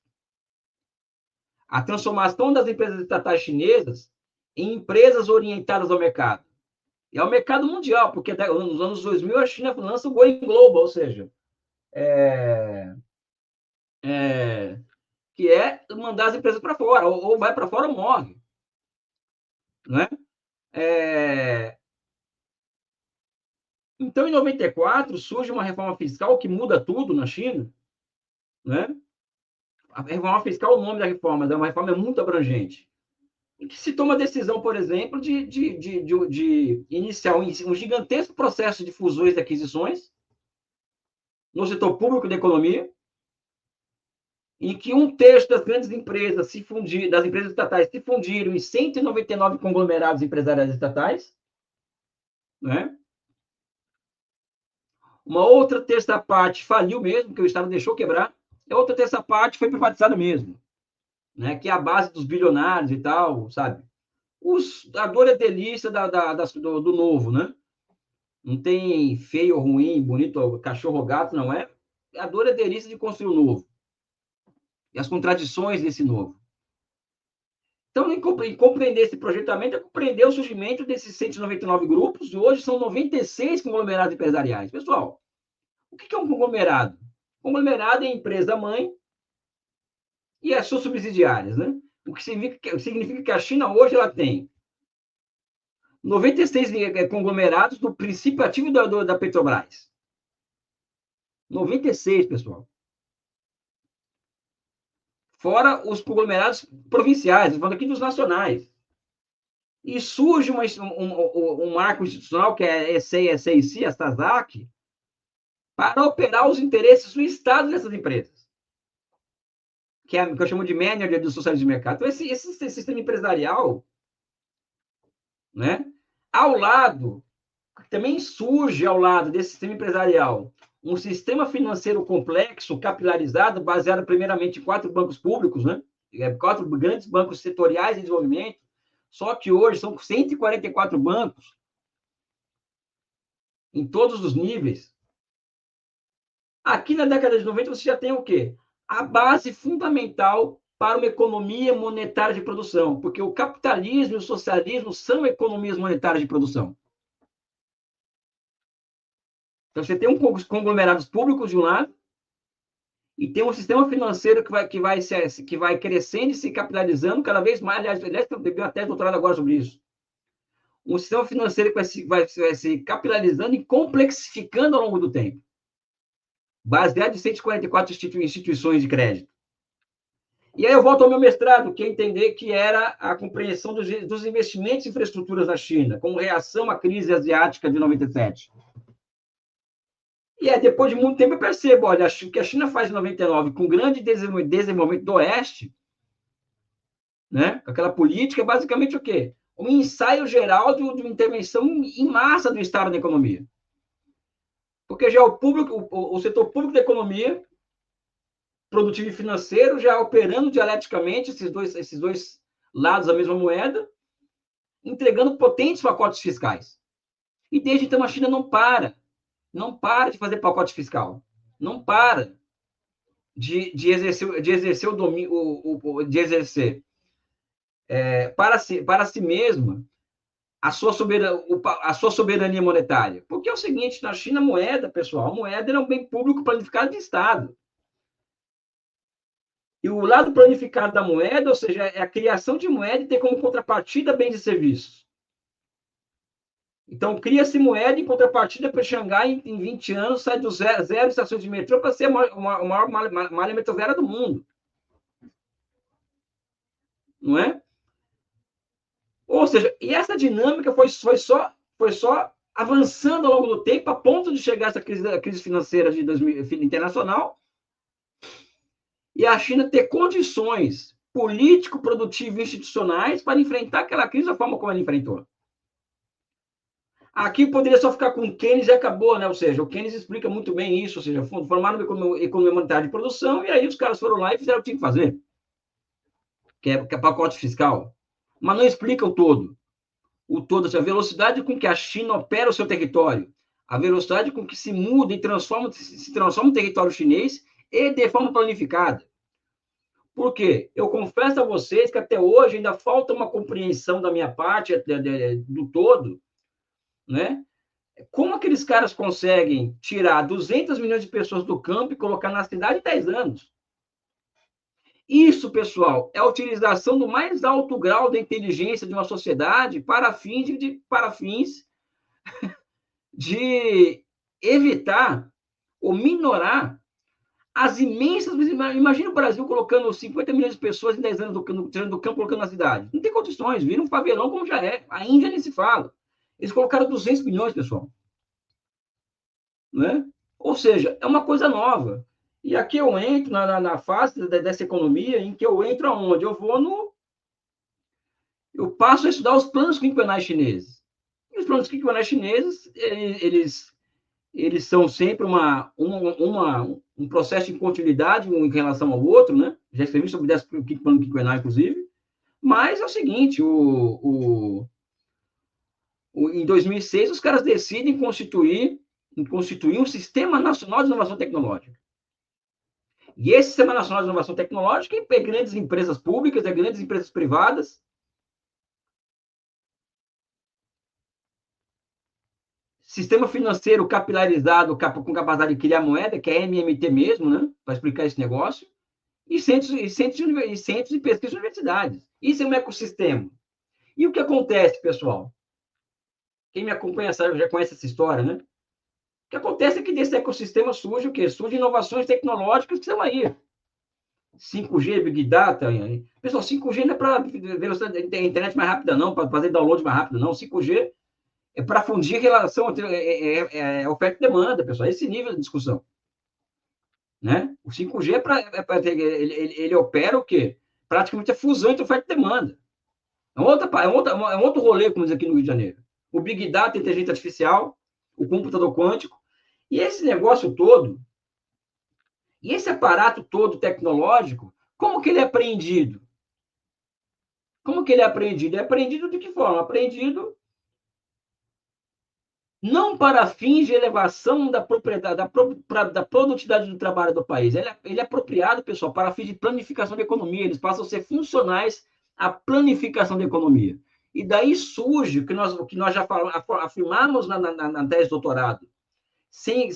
A transformação das empresas estatais chinesas em empresas orientadas ao mercado. E ao mercado mundial, porque nos anos 2000 a China lança o Going Global, ou seja, que é mandar as empresas para fora, ou vai para fora ou morre. Né? Então, em 94, surge uma reforma fiscal que muda tudo na China. Né? A reforma fiscal, o nome da reforma, é uma reforma muito abrangente. Em que se toma a decisão, por exemplo, de iniciar um gigantesco processo de fusões e aquisições no setor público da economia, em que um terço das grandes empresas das empresas estatais se fundiram em 199 conglomerados empresariais estatais, né? Uma outra terça parte faliu mesmo, que o Estado deixou quebrar, e a outra terça parte foi privatizada mesmo, né? Que é a base dos bilionários e tal, sabe? A dor é delícia do novo, né? Não tem feio, ruim, bonito, cachorro, gato, não é? A dor é delícia de construir o novo. E as contradições desse novo. Então, em compreender esse projetamento, é compreender o surgimento desses 199 grupos, e hoje são 96 conglomerados empresariais. Pessoal, o que é um conglomerado? Conglomerado é a empresa-mãe e as suas subsidiárias, né? O que significa que a China hoje ela tem 96 conglomerados do princípio ativo da Petrobras. 96, pessoal. Fora os conglomerados provinciais, falando aqui dos nacionais. E surge um marco institucional, que é a SEIC, a SASAC, para operar os interesses do Estado dessas empresas. Que eu chamo de manager do socialismo de mercado. Então, esse sistema empresarial, né? Ao lado, também surge ao lado desse sistema empresarial um sistema financeiro complexo, capilarizado, baseado primeiramente em 4 bancos públicos, né? 4 grandes bancos setoriais de desenvolvimento, só que hoje são 144 bancos em todos os níveis. Aqui na década de 90 você já tem o quê? A base fundamental para uma economia monetária de produção, porque o capitalismo e o socialismo são economias monetárias de produção. Então, você tem conglomerados públicos de um lado e tem um sistema financeiro que vai crescendo e se capitalizando cada vez mais. Aliás, eu tenho até doutorado agora sobre isso. Um sistema financeiro que vai se capitalizando e complexificando ao longo do tempo. Baseado em 144 instituições de crédito. E aí eu volto ao meu mestrado, que é entender que era a compreensão dos investimentos em infraestruturas na China, como reação à crise asiática de 97. E aí, depois de muito tempo, eu percebo, olha, o que a China faz em 99, com grande desenvolvimento do Oeste, né? Com aquela política, é basicamente o quê? Um ensaio geral de uma intervenção em massa do Estado na economia. Porque já o setor público da economia, produtivo e financeiro, já operando dialeticamente esses dois lados da mesma moeda, entregando potentes pacotes fiscais. E desde então a China não para de fazer pacote fiscal, não para de exercer o domínio, para si mesma a sua soberania monetária? Porque é o seguinte, na China, a moeda, pessoal, a moeda é um bem público planificado de Estado. E o lado planificado da moeda, ou seja, é a criação de moeda e ter como contrapartida bens e serviços. Então, cria-se moeda em contrapartida para Xangai, em 20 anos, sai do zero estações de metrô para ser a maior malha metroviária do mundo. Não é? Ou seja, e essa dinâmica foi só avançando ao longo do tempo, a ponto de chegar essa crise financeira de 2000, internacional, e a China ter condições político, produtivo e institucionais para enfrentar aquela crise da forma como ela enfrentou. Aqui poderia só ficar com o Keynes e acabou, né? Ou seja, o Keynes explica muito bem isso, ou seja, formaram uma economia monetária de produção, e aí os caras foram lá e fizeram o que tinha que fazer, que é pacote fiscal. Mas não explica o todo. O todo, assim, a velocidade com que a China opera o seu território, a velocidade com que se muda e se transforma o território chinês e de forma planificada. Por quê? Eu confesso a vocês que até hoje ainda falta uma compreensão da minha parte do todo, né? Como aqueles caras conseguem tirar 200 milhões de pessoas do campo e colocar na cidade em 10 anos? Isso, pessoal, é a utilização do mais alto grau da inteligência de uma sociedade para fins de evitar ou minorar as imensas... Imagina o Brasil colocando 50 milhões de pessoas em 10 anos tirando do campo, colocando na cidade. Não tem condições, vira um favelão como já é. A Índia nem se fala. Eles colocaram 200 milhões, pessoal. Né? Ou seja, é uma coisa nova. E aqui eu entro na fase dessa economia em que eu entro aonde? Eu passo a estudar os planos quinquenais chineses. E os planos quinquenais chineses, eles são sempre um processo de continuidade em relação ao outro, né? Já escrevi sobre 10 planos quinquenais, inclusive. Mas é o seguinte, em 2006, os caras decidem constituir um Sistema Nacional de Inovação Tecnológica. E esse Sistema Nacional de Inovação Tecnológica é grandes empresas públicas, é grandes empresas privadas. Sistema financeiro capilarizado, com capacidade de criar moeda, que é MMT mesmo, né? Para explicar esse negócio. E centros de pesquisa de universidades. Isso é um ecossistema. E o que acontece, pessoal? Quem me acompanha sabe, já conhece essa história, né? O que acontece é que desse ecossistema surge o quê? Surgem inovações tecnológicas que estão aí. 5G, Big Data. Pessoal, 5G não é para velocidade da internet mais rápida, não, para fazer download mais rápido, não. 5G é para fundir relação entre oferta e demanda, pessoal. Esse nível de discussão. Né? O 5G ele opera o quê? Praticamente a fusão entre oferta e demanda. É um outro rolê, como diz aqui no Rio de Janeiro. O Big Data, a inteligência artificial, o computador quântico. E esse negócio todo, e esse aparato todo tecnológico, como que ele é apreendido? Como que ele é apreendido? É apreendido de que forma? Apreendido não para fins de elevação da propriedade, da produtividade do trabalho do país. Ele é apropriado, pessoal, para fins de planificação da economia. Eles passam a ser funcionais à planificação da economia. E daí surge o que nós já afirmamos na tese de doutorado, sem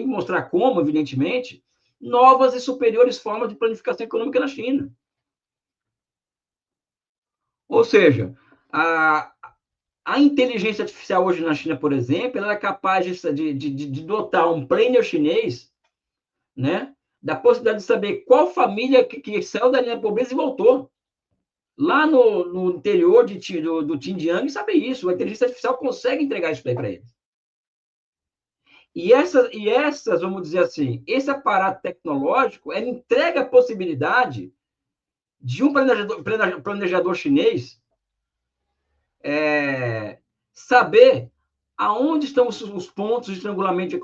mostrar como, evidentemente, novas e superiores formas de planificação econômica na China. Ou seja, a inteligência artificial hoje na China, por exemplo, ela é capaz de dotar um planner chinês, né, da possibilidade de saber qual família que saiu da linha da pobreza e voltou. Lá no interior do Xinjiang, sabe isso. A inteligência artificial consegue entregar isso para eles. E essas, vamos dizer assim, esse aparato tecnológico, ele entrega a possibilidade de um planejador chinês saber aonde estão os pontos de estrangulamento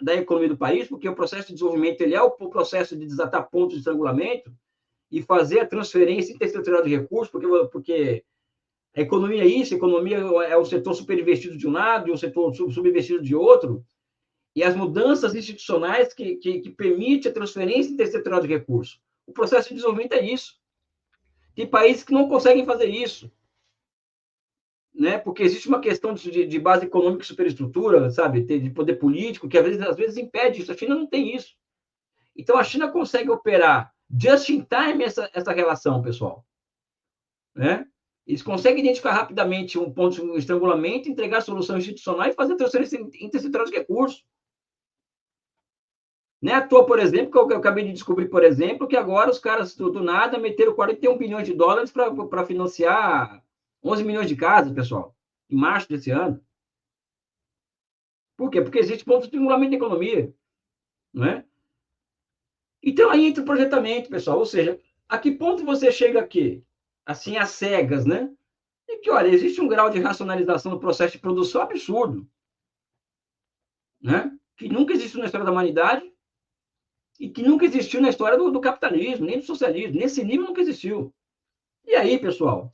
da economia do país, porque o processo de desenvolvimento ele é o processo de desatar pontos de estrangulamento e fazer a transferência intersetorial de recursos, porque a economia é isso, a economia é o setor superinvestido de um lado e o setor subinvestido de outro, e as mudanças institucionais que permitem a transferência intersetorial de recursos. O processo de desenvolvimento é isso. Tem países que não conseguem fazer isso. né? Porque existe uma questão de base econômica e superestrutura, sabe? De poder político, que às vezes impede isso. A China não tem isso. Então, a China consegue operar just in time essa relação, pessoal. Né? Eles conseguem identificar rapidamente um ponto de estrangulamento, entregar solução institucional e fazer transferência intersetorial de recursos. Não é à toa, por exemplo, que eu acabei de descobrir, por exemplo, que agora os caras do nada meteram 41 bilhões de dólares para financiar 11 milhões de casas, pessoal, em março desse ano. Por quê? Porque existe ponto de estimulamento da economia. Não é? Então, aí entra o projetamento, pessoal. Ou seja, a que ponto você chega aqui? Assim, às cegas, né? E que, olha, existe um grau de racionalização do processo de produção absurdo. Né? Que nunca existiu na história da humanidade e que nunca existiu na história do capitalismo, nem do socialismo. Nesse nível nunca existiu. E aí, pessoal,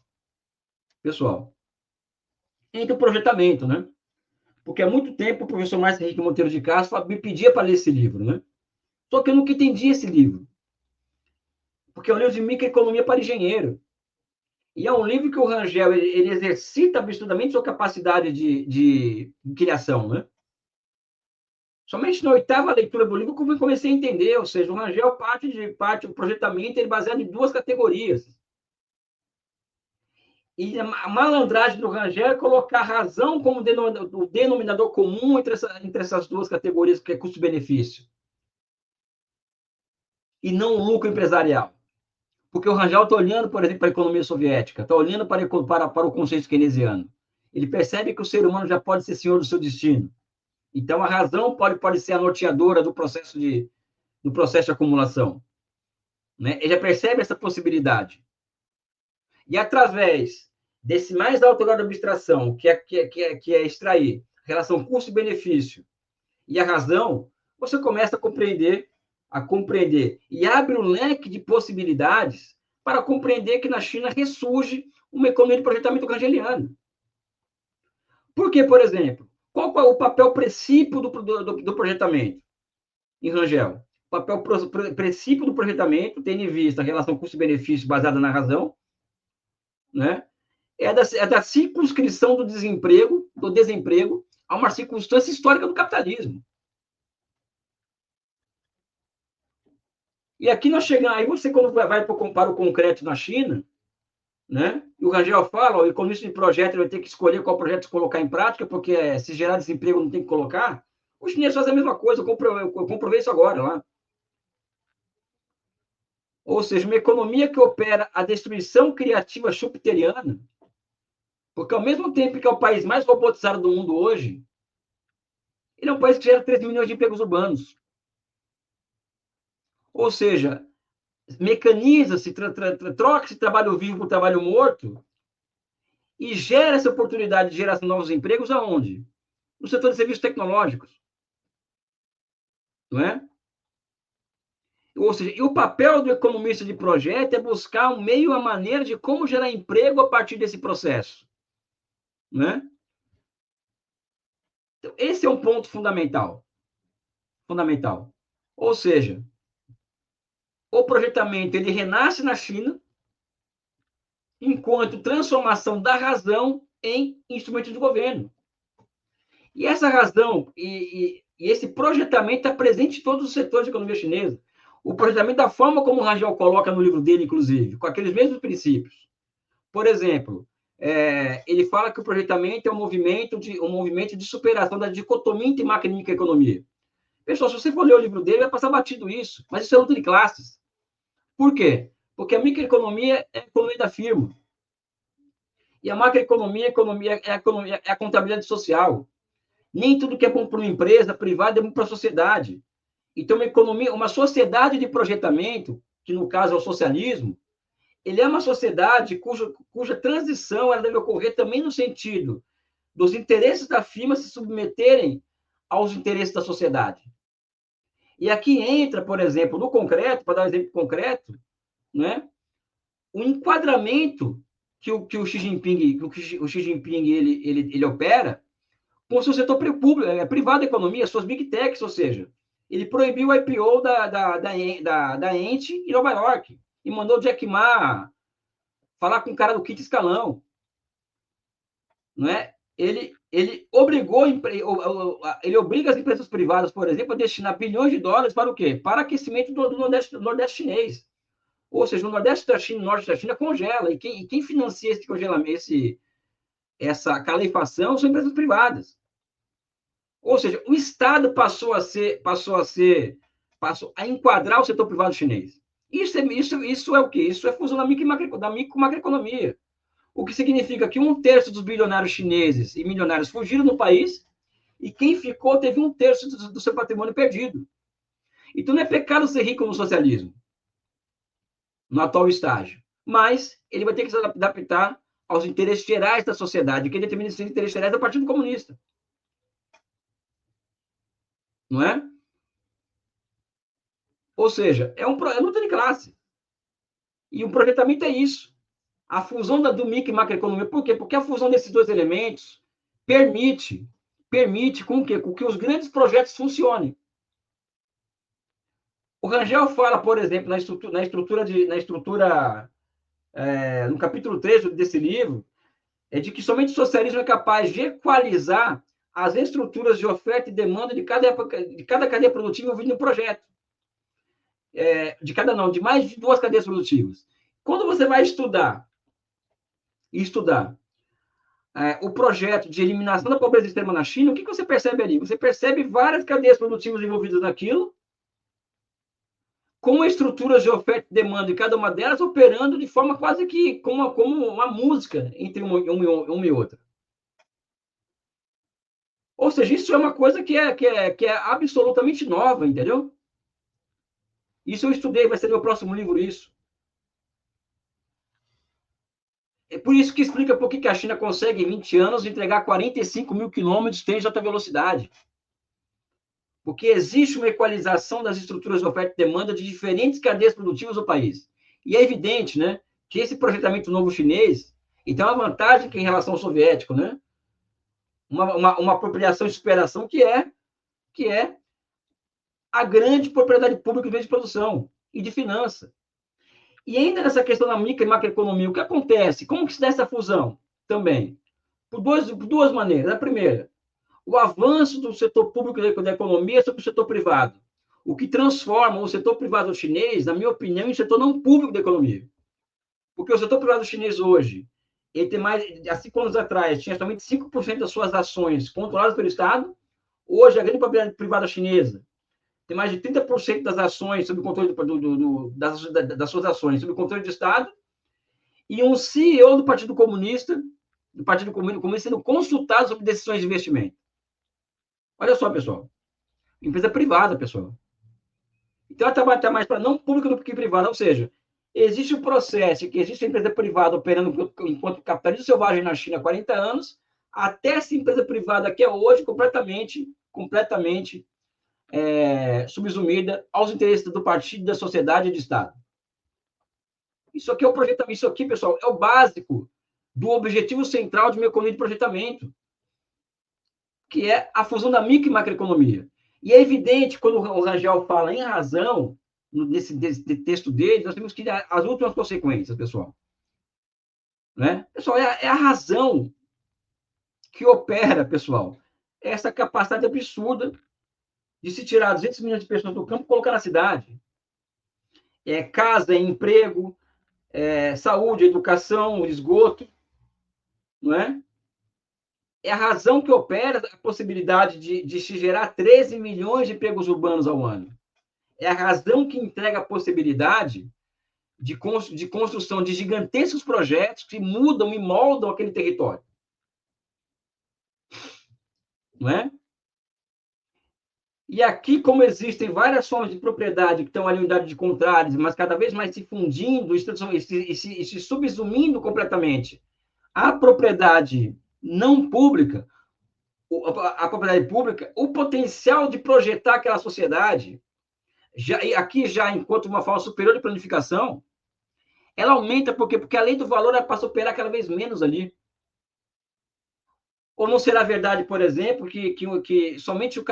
entra o projetamento, né? Porque há muito tempo o professor Márcio Henrique Monteiro de Castro me pedia para ler esse livro, né? Só que eu nunca entendi esse livro. Porque é um livro de microeconomia para engenheiro. E é um livro que o Rangel ele exercita absurdamente sua capacidade de criação, né? Somente na 8ª leitura do livro que eu comecei a entender, ou seja, o Rangel parte do projetamento ele é baseado em 2 categorias. E a malandragem do Rangel é colocar a razão como denominador comum entre essas 2 categorias, que é custo-benefício. E não o lucro empresarial. Porque o Rangel está olhando, por exemplo, para a economia soviética, está olhando para o conceito keynesiano. Ele percebe que o ser humano já pode ser senhor do seu destino. Então, a razão pode ser a norteadora do processo de acumulação. Né? Ele já percebe essa possibilidade. E através desse mais alto grau de abstração, que é extrair a relação custo-benefício e a razão, você começa a compreender e abre um leque de possibilidades para compreender que na China ressurge uma economia de projetamento rangeliano. Por que, por exemplo? Qual é o papel princípio do projetamento em Rangel? O papel princípio do projetamento, tendo em vista a relação custo-benefício baseada na razão, né? É da circunscrição do desemprego, a uma circunstância histórica do capitalismo. E aqui nós chegamos, aí você quando vai para o concreto na China, né? E o Rangel fala, o economista de projeto vai ter que escolher qual projeto se colocar em prática, porque se gerar desemprego não tem que colocar. Os chineses fazem a mesma coisa, eu comprovei isso agora lá. Ou seja, uma economia que opera a destruição criativa schumpeteriana, porque ao mesmo tempo que é o país mais robotizado do mundo hoje, ele é um país que gera 13 milhões de empregos urbanos. Ou seja, mecaniza-se, troca-se trabalho vivo por trabalho morto e gera essa oportunidade de geração de novos empregos aonde? No setor de serviços tecnológicos. Não é? Ou seja, e o papel do economista de projeto é buscar um meio, a maneira de como gerar emprego a partir desse processo. Né? Então, esse é um ponto fundamental. Fundamental. Ou seja, o projetamento ele renasce na China enquanto transformação da razão em instrumento de governo. E essa razão e esse projetamento está presente em todos os setores da economia chinesa. O projetamento da forma como o Rangel coloca no livro dele, inclusive, com aqueles mesmos princípios. Por exemplo, ele fala que o projetamento é um movimento de superação da dicotomia entre máquina e microeconomia. Pessoal, se você for ler o livro dele, vai passar batido isso. Mas isso é luta de classes. Por quê? Porque a microeconomia é a economia da firma. E a macroeconomia é a contabilidade social. Nem tudo que é bom para uma empresa privada é bom para a sociedade. Então, uma sociedade de projetamento, que no caso é o socialismo, ele é uma sociedade cuja transição ela deve ocorrer também no sentido dos interesses da firma se submeterem aos interesses da sociedade. E aqui entra, por exemplo, no concreto, para dar um exemplo concreto, né, o enquadramento que o Xi Jinping ele opera com o seu setor privado da economia, suas big techs, ou seja, ele proibiu o IPO da Ent em Nova York e mandou o Jack Ma falar com o cara do quinto escalão. não é? Ele obriga as empresas privadas, por exemplo, a destinar bilhões de dólares para o quê? Para aquecimento do Nordeste chinês. Ou seja, o Nordeste da China, o Norte da China congela. E quem financia esse congelamento, essa calefação, são empresas privadas. Ou seja, o Estado passou a enquadrar o setor privado chinês. Isso é o quê? Isso é fusão da micro e macroeconomia. O que significa que 1/3 dos bilionários chineses e milionários fugiram do país e quem ficou teve 1/3 do seu patrimônio perdido. Então, não é pecado ser rico no socialismo, no atual estágio. Mas ele vai ter que se adaptar aos interesses gerais da sociedade. Quem determina esses interesses gerais é o Partido Comunista. Não é? Ou seja, é luta de classe. E o projetamento é isso. A fusão do micro e macroeconomia. Por quê? Porque a fusão desses dois elementos permite com que os grandes projetos funcionem. O Rangel fala, por exemplo, no capítulo 3 desse livro, de que somente o socialismo é capaz de equalizar as estruturas de oferta e demanda de cada cadeia produtiva envolvida no projeto. De mais de 2 cadeias produtivas. Quando você vai estudar o projeto de eliminação da pobreza extrema na China, o que você percebe ali? Você percebe várias cadeias produtivas envolvidas naquilo, com estruturas de oferta e demanda, e cada uma delas operando de forma quase que como uma música entre uma e outra. Ou seja, isso é uma coisa que é absolutamente nova, entendeu? Isso eu estudei, vai ser meu próximo livro, isso. É por isso que explica por que a China consegue, em 20 anos, entregar 45 mil quilômetros de trem de alta velocidade. Porque existe uma equalização das estruturas de oferta e demanda de diferentes cadeias produtivas do país. E é evidente, né, que esse projetamento novo chinês tem uma vantagem que em relação ao soviético, né? Uma apropriação e superação que é a grande propriedade pública de meio de produção e de finança. E ainda nessa questão da micro e macroeconomia, o que acontece? Como que se dá essa fusão? Também. Por duas maneiras. A primeira, o avanço do setor público da economia sobre o setor privado, o que transforma o setor privado chinês, na minha opinião, em setor não público da economia. Porque o setor privado chinês hoje, ele tem há 5 anos atrás, tinha somente 5% das suas ações controladas pelo Estado. Hoje, a grande propriedade privada chinesa tem mais de 30% das ações sob controle das suas ações sob controle do Estado, e um CEO do Partido Comunista sendo consultado sobre decisões de investimento. Olha só, pessoal. Empresa privada, pessoal. Então, ela está mais para não público do que privada, ou seja, existe um processo que existe a empresa privada operando enquanto capitalismo selvagem na China há 40 anos, até essa empresa privada que é hoje completamente subsumida aos interesses do partido, da sociedade e do Estado. Isso aqui é o projetamento. Isso aqui, pessoal, é o básico do objetivo central de uma economia de projetamento, que é a fusão da micro e macroeconomia. E é evidente, quando o Rangel fala em razão, nesse texto dele, nós temos que ir às últimas consequências, pessoal. Né? Pessoal, é a razão que opera, pessoal, essa capacidade absurda de se tirar 200 milhões de pessoas do campo e colocar na cidade. Casa, emprego, saúde, educação, esgoto, não é? É a razão que opera a possibilidade de se gerar 13 milhões de empregos urbanos ao ano. É a razão que entrega a possibilidade de construção de gigantescos projetos que mudam e moldam aquele território. Não é? E aqui, como existem várias formas de propriedade que estão ali em unidade de contrários, mas cada vez mais se fundindo e se subsumindo completamente a propriedade não pública, a propriedade pública, o potencial de projetar aquela sociedade, aqui já enquanto uma forma superior de planificação, ela aumenta porque a lei do valor ela passa a operar cada vez menos ali. Ou não será verdade, por exemplo, que somente o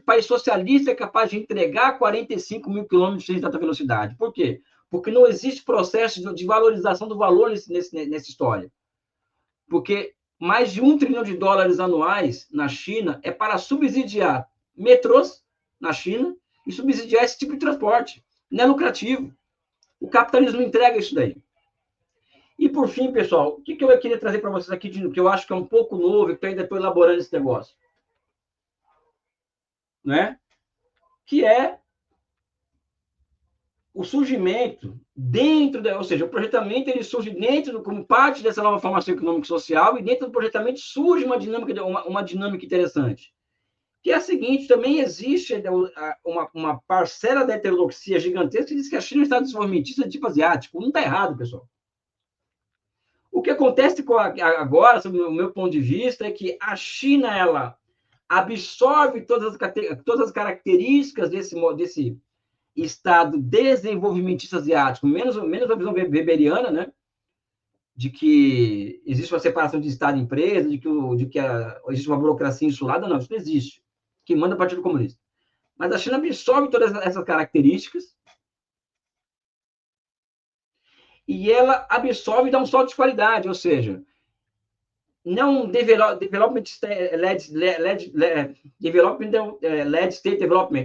país socialista é capaz de entregar 45 mil quilômetros de alta velocidade? Por quê? Porque não existe processo de valorização do valor nessa história. porque mais de $1 trilhão anuais na China é para subsidiar metrôs na China e subsidiar esse tipo de transporte. Não é lucrativo. O capitalismo entrega isso daí. E, por fim, pessoal, o que eu queria trazer para vocês aqui, que eu acho que é um pouco novo e que eu ainda estou elaborando esse negócio, né? Que é o surgimento dentro, ou seja, o projetamento ele surge dentro, como parte dessa nova formação econômica e social, e dentro do projetamento surge uma dinâmica interessante, que é a seguinte: também existe uma parcela da heterodoxia gigantesca que diz que a China está desenvolvimentista de tipo asiático. Não está errado, pessoal. O que acontece agora, sob o meu ponto de vista, é que a China ela absorve todas as características desse Estado desenvolvimentista asiático, menos a visão weberiana, né? De que existe uma separação de Estado e empresa, de que existe uma burocracia insulada. Não, isso não existe. Que manda o Partido Comunista. Mas a China absorve todas essas características e ela absorve e dá um salto de qualidade, ou seja, não development state development,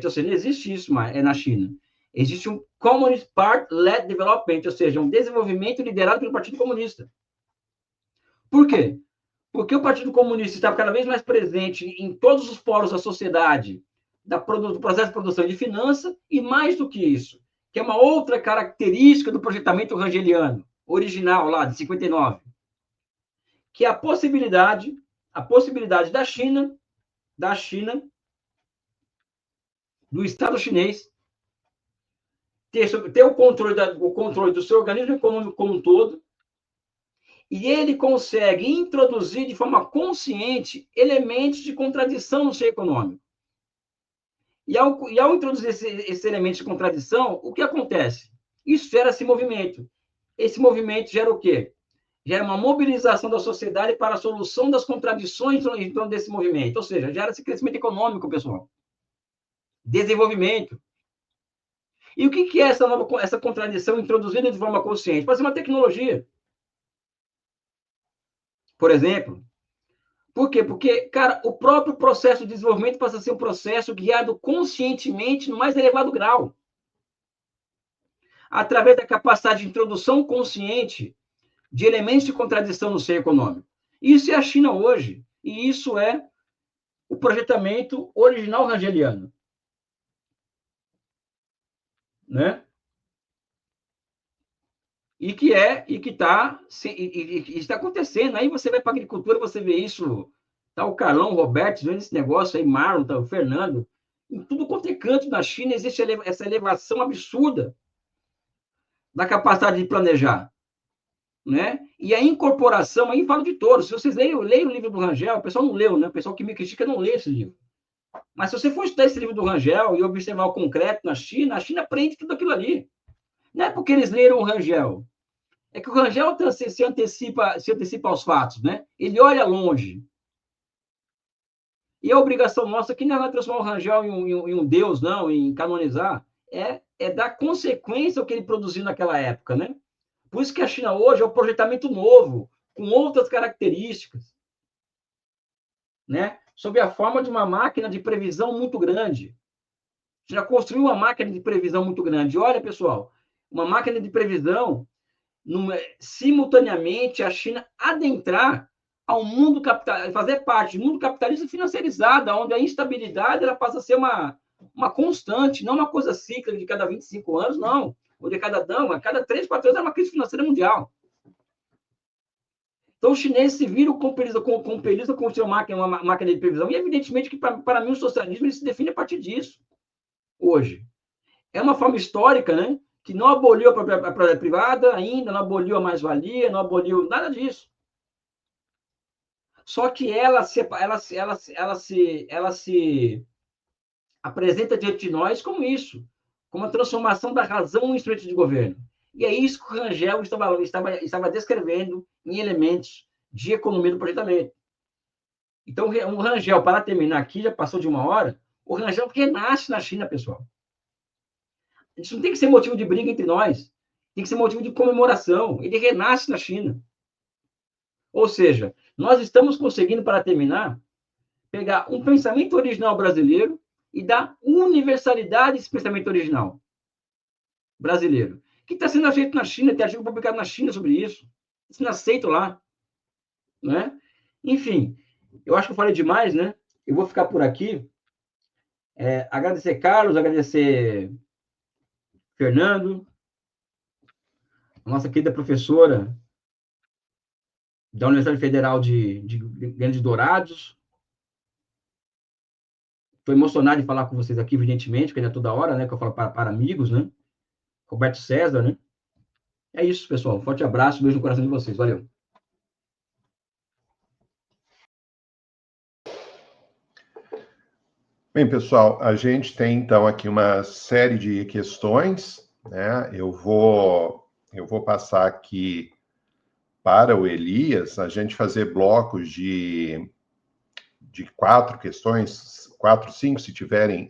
ou seja, não existe isso mais na China. Existe um Communist Party-led development, ou seja, um desenvolvimento liderado pelo Partido Comunista. Por quê? Porque o Partido Comunista está cada vez mais presente em todos os polos da sociedade, do processo de produção de finanças, e mais do que isso, que é uma outra característica do projetamento rangeliano, original lá, de 59, que é a possibilidade da China, do Estado chinês, ter o controle do seu organismo econômico como um todo, e ele consegue introduzir de forma consciente elementos de contradição no seu econômico. E ao introduzir esses elementos de contradição, o que acontece? Isso gera esse movimento. Esse movimento gera o quê? Gera uma mobilização da sociedade para a solução das contradições em torno desse movimento. Ou seja, gera esse crescimento econômico, pessoal. Desenvolvimento. E o que é essa contradição introduzida de forma consciente? Pode ser uma tecnologia. Por exemplo. Por quê? Porque, cara, o próprio processo de desenvolvimento passa a ser um processo guiado conscientemente no mais elevado grau. Através da capacidade de introdução consciente de elementos de contradição no seio econômico. Isso é a China hoje. E isso é o projetamento original rangeliano. Né? E que está acontecendo. Aí você vai para a agricultura, você vê isso, tá o Carlão, o Roberto, vendo esse negócio aí, Marlon, tá o Fernando, em tudo quanto é canto na China existe essa elevação absurda da capacidade de planejar, né? E a incorporação, aí falo de todos. Se vocês leem o livro do Rangel, o pessoal não leu, né? O pessoal que me critica não lê esse livro. Mas se você for estudar esse livro do Rangel e observar o concreto na China, a China aprende tudo aquilo ali. Não é porque eles leram o Rangel. É que o Rangel se antecipa aos fatos, né? Ele olha longe. E a obrigação nossa aqui não é transformar o Rangel em um deus, não, em canonizar, é dar consequência ao que ele produziu naquela época, né? Por isso que a China hoje é um projetamento novo, com outras características, né? Sob a forma de uma máquina de previsão muito grande. Já construiu uma máquina de previsão muito grande. Olha, pessoal, uma máquina de previsão, simultaneamente, a China adentrar ao mundo capitalista, fazer parte do mundo capitalista financeirizado, onde a instabilidade ela passa a ser uma constante, não uma coisa cíclica de cada 25 anos, não. Onde a cada 3, 4 anos é uma crise financeira mundial. Então, os chineses se viram compelidos a construir uma máquina de previsão, e evidentemente que, para mim, o socialismo ele se define a partir disso, hoje. É uma forma histórica, né? Que não aboliu a propriedade privada ainda, não aboliu a mais-valia, não aboliu nada disso. Só que ela se apresenta diante de nós como isso, como a transformação da razão em um instrumento de governo. E é isso que o Rangel estava descrevendo em elementos de economia do projetamento. Então, o Rangel, para terminar aqui, já passou de 1 hora, o Rangel renasce na China, pessoal. Isso não tem que ser motivo de briga entre nós. Tem que ser motivo de comemoração. Ele renasce na China. Ou seja, nós estamos conseguindo, para terminar, pegar um pensamento original brasileiro e dar universalidade a esse pensamento original brasileiro, que está sendo aceito na China, tem artigo publicado na China sobre isso, está sendo aceito lá, né? Enfim, eu acho que eu falei demais, né? Eu vou ficar por aqui. Agradecer Carlos, agradecer Fernando, a nossa querida professora da Universidade Federal de Grandes Dourados. Estou emocionado de falar com vocês aqui, evidentemente, porque é toda hora, né, que eu falo para amigos, né? Roberto César, né? É isso, pessoal. Forte abraço, beijo no coração de vocês. Valeu. Bem, pessoal, a gente tem então aqui uma série de questões, né? Eu vou passar aqui para o Elias, a gente fazer blocos de 4 questões, 4, 5, se tiverem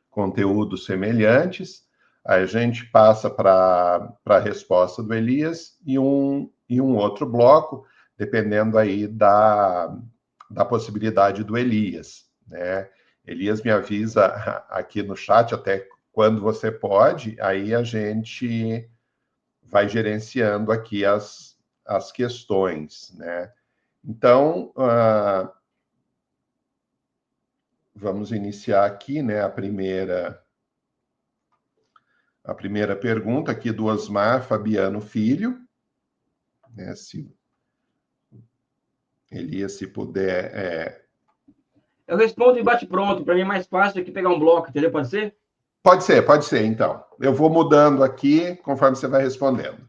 conteúdos semelhantes. A gente passa para a resposta do Elias e um outro bloco, dependendo aí da possibilidade do Elias, né? Elias me avisa aqui no chat até quando você pode, aí a gente vai gerenciando aqui as questões, né? Então, vamos iniciar aqui, né, a primeira pergunta aqui do Osmar Fabiano Filho, né, se Elias, se puder... Eu respondo e bate pronto, para mim é mais fácil do que pegar um bloco, entendeu? Pode ser? Pode ser, então. Eu vou mudando aqui conforme você vai respondendo.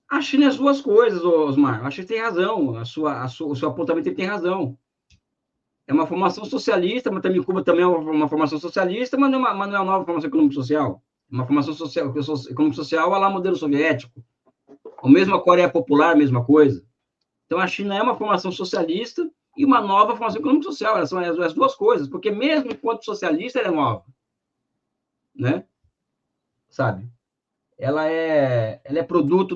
A China é as duas coisas, Osmar. Acho que tem razão. O seu apontamento tem razão. É uma formação socialista, mas também Cuba também é uma formação socialista, mas não é uma nova formação econômico-social. Uma formação social, econômico-social lá modelo soviético. Ou mesmo a Coreia Popular, a mesma coisa. Então, a China é uma formação socialista e uma nova formação econômico-social. Elas são as duas coisas, porque mesmo enquanto socialista, ela é nova. Né? Sabe? Ela é produto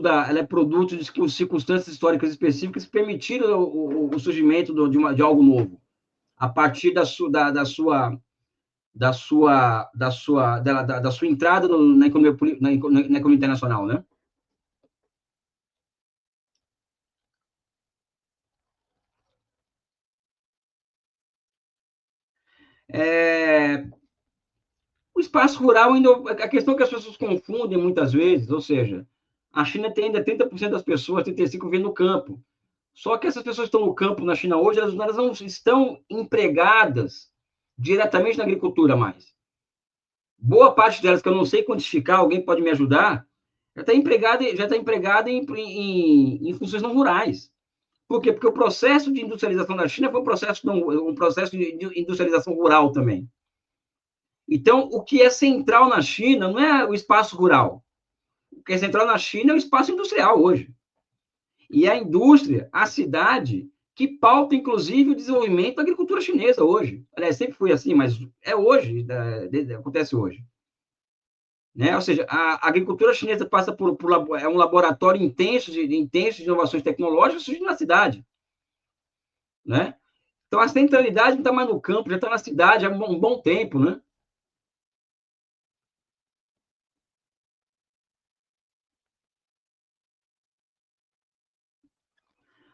de circunstâncias históricas específicas que permitiram o surgimento de algo novo, a partir da sua entrada na economia internacional, né? O espaço rural, ainda, a questão que as pessoas confundem muitas vezes, ou seja, a China tem ainda 30% das pessoas, 35% vivendo no campo. Só que essas pessoas que estão no campo na China hoje, elas não estão empregadas diretamente na agricultura mais. Boa parte delas, que eu não sei quantificar, alguém pode me ajudar, já está empregada em funções não rurais. Por quê? Porque o processo de industrialização da China foi um processo de industrialização rural também. Então, o que é central na China não é o espaço rural. O que é central na China é o espaço industrial hoje. E a indústria, a cidade, que pauta, inclusive, o desenvolvimento da agricultura chinesa hoje. Aliás, sempre foi assim, mas é hoje, acontece hoje. Né? Ou seja, a agricultura chinesa passa é um laboratório intenso de inovações tecnológicas surgindo na cidade. Né? Então, a centralidade não está mais no campo, já está na cidade há um bom tempo, né?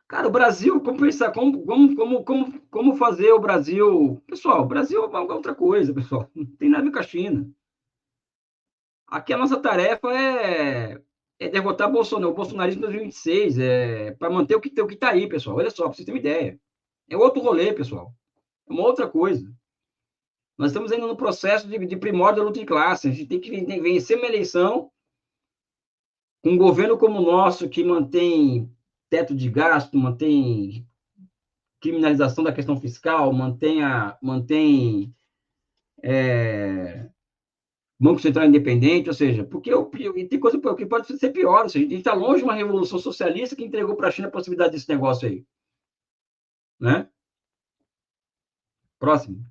Cara, o Brasil, como pensar, como fazer o Brasil... Pessoal, o Brasil é outra coisa, pessoal. Não tem nada a ver com a China. Aqui a nossa tarefa é derrotar Bolsonaro, o bolsonarismo em 2026, para manter o que está aí, pessoal. Olha só, para vocês terem uma ideia. É outro rolê, pessoal. É uma outra coisa. Nós estamos ainda no processo de primórdio da luta de classe. A gente tem que vencer uma eleição com um governo como o nosso, que mantém teto de gasto, mantém criminalização da questão fiscal, mantém Banco Central independente, ou seja, porque tem coisa que pode ser pior, ou seja, a gente está longe de uma revolução socialista que entregou para a China a possibilidade desse negócio aí. Né? Próximo.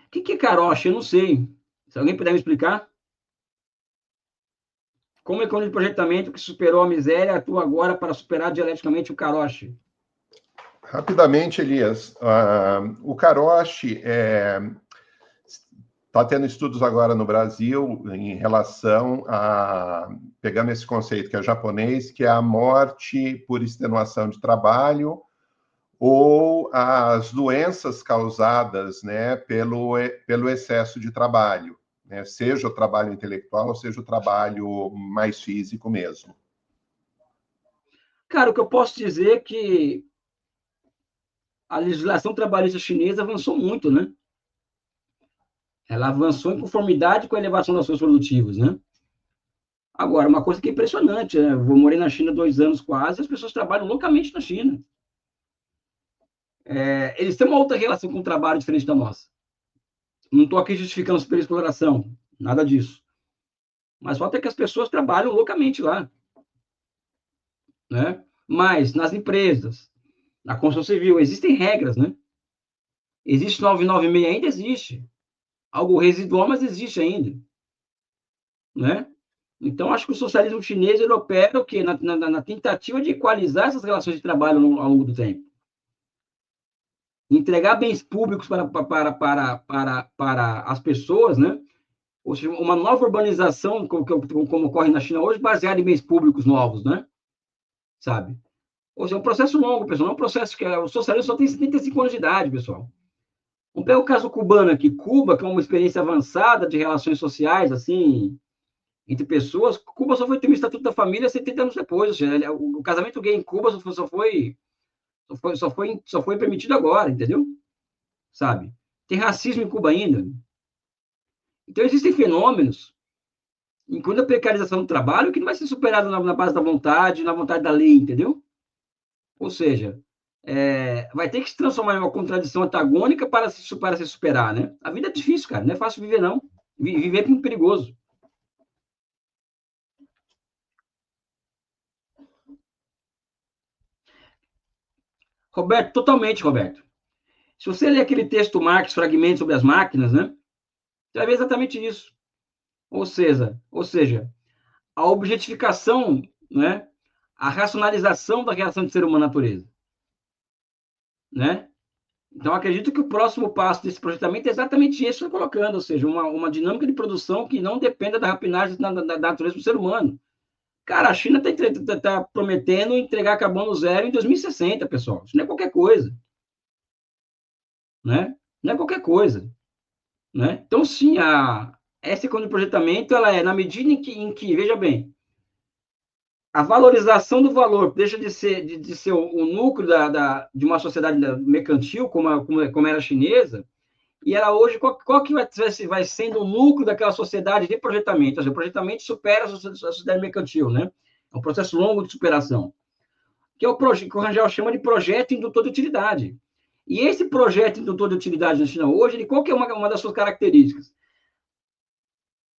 O que é karoshi? Eu não sei. Se alguém puder me explicar. Como a economia de projetamento que superou a miséria atua agora para superar dialeticamente o karoshi? Rapidamente, Elias, o karoshi está tendo estudos agora no Brasil em relação a, pegando esse conceito que é japonês, que é a morte por extenuação de trabalho ou as doenças causadas, né, pelo excesso de trabalho, né, seja o trabalho intelectual ou seja o trabalho mais físico mesmo. Cara, o que eu posso dizer é que a legislação trabalhista chinesa avançou muito, né? Ela avançou em conformidade com a elevação das ações produtivas, né? Agora, uma coisa que é impressionante, né? Eu morei na China 2 anos quase, as pessoas trabalham loucamente na China. Eles têm uma outra relação com o trabalho diferente da nossa. Não estou aqui justificando superexploração, nada disso. Mas o fato é que as pessoas trabalham loucamente lá, né? Mas nas empresas, na construção civil, existem regras, né? Existe 996, ainda existe. Algo residual, mas existe ainda, né? Então, acho que o socialismo chinês ele opera o quê? Na tentativa de equalizar essas relações de trabalho ao longo do tempo. Entregar bens públicos para as pessoas, né? Ou seja, uma nova urbanização, como ocorre na China hoje, baseada em bens públicos novos, né? Sabe? Ou seja, é um processo longo, pessoal. Não é um processo que o socialismo só tem 75 anos de idade, pessoal. Vamos pegar o caso cubano aqui. Cuba, que é uma experiência avançada de relações sociais, assim, entre pessoas. Cuba só foi ter o Estatuto da Família 70 anos depois. Ou seja, o casamento gay em Cuba só foi permitido agora, entendeu? Sabe? Tem racismo em Cuba ainda. Então, existem fenômenos, incluindo a precarização do trabalho, que não vai ser superado na base da vontade, na vontade da lei, entendeu? Ou seja, vai ter que se transformar em uma contradição antagônica para se superar, né? A vida é difícil, cara. Não é fácil viver, não. Viver é muito perigoso. Roberto, totalmente, Roberto. Se você ler aquele texto Marx, Fragmentos sobre as Máquinas, né? Você vai ver exatamente isso. Ou seja, a objetificação, né? A racionalização da relação de ser humano à natureza, né? Então, acredito que o próximo passo desse projetamento é exatamente isso que eu estou colocando, ou seja, uma dinâmica de produção que não dependa da rapinagem da natureza do ser humano. Cara, a China está prometendo entregar carbono zero em 2060, pessoal. Isso não é qualquer coisa, né? Não é qualquer coisa, né? Então, sim, essa economia de projetamento, ela é na medida em que, veja bem, a valorização do valor deixa de ser o núcleo de uma sociedade mercantil, como era a chinesa, e ela hoje, qual que vai sendo o núcleo daquela sociedade de projetamento? Ou seja, o projetamento supera a sociedade mercantil, né? É um processo longo de superação, que é o projeto que o Rangel chama de projeto indutor de utilidade. E esse projeto indutor de utilidade na China hoje, qual que é uma das suas características?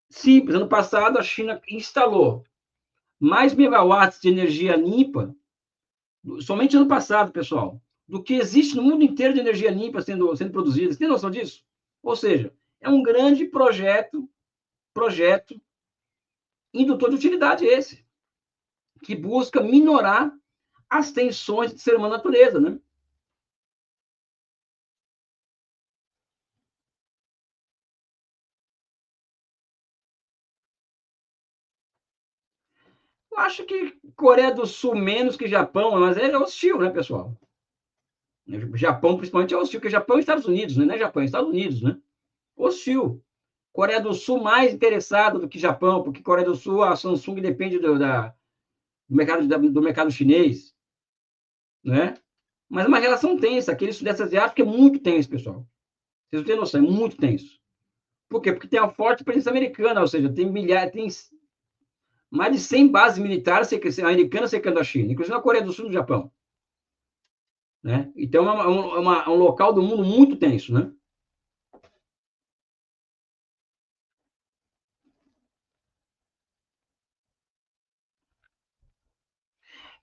Simples, ano passado a China instalou mais megawatts de energia limpa, somente ano passado, pessoal, do que existe no mundo inteiro de energia limpa sendo produzida. Você tem noção disso? Ou seja, é um grande projeto indutor de utilidade esse, que busca minorar as tensões de ser humano natureza, né? Eu acho que Coreia do Sul menos que Japão, mas é hostil, né, pessoal? O Japão, principalmente, é hostil, porque Japão e Estados Unidos, né? Não é Japão, é Estados Unidos, né? Hostil. Coreia do Sul mais interessada do que Japão, porque Coreia do Sul, a Samsung depende do mercado chinês, né? Mas é uma relação tensa. Aquele Sudeste Asiático é muito tenso, pessoal. Vocês não têm noção, é muito tenso. Por quê? Porque tem uma forte presença americana, ou seja, tem mais de 100 bases militares americanas cercando a China, inclusive na Coreia do Sul e no Japão. Né? Então, é um local do mundo muito tenso, né?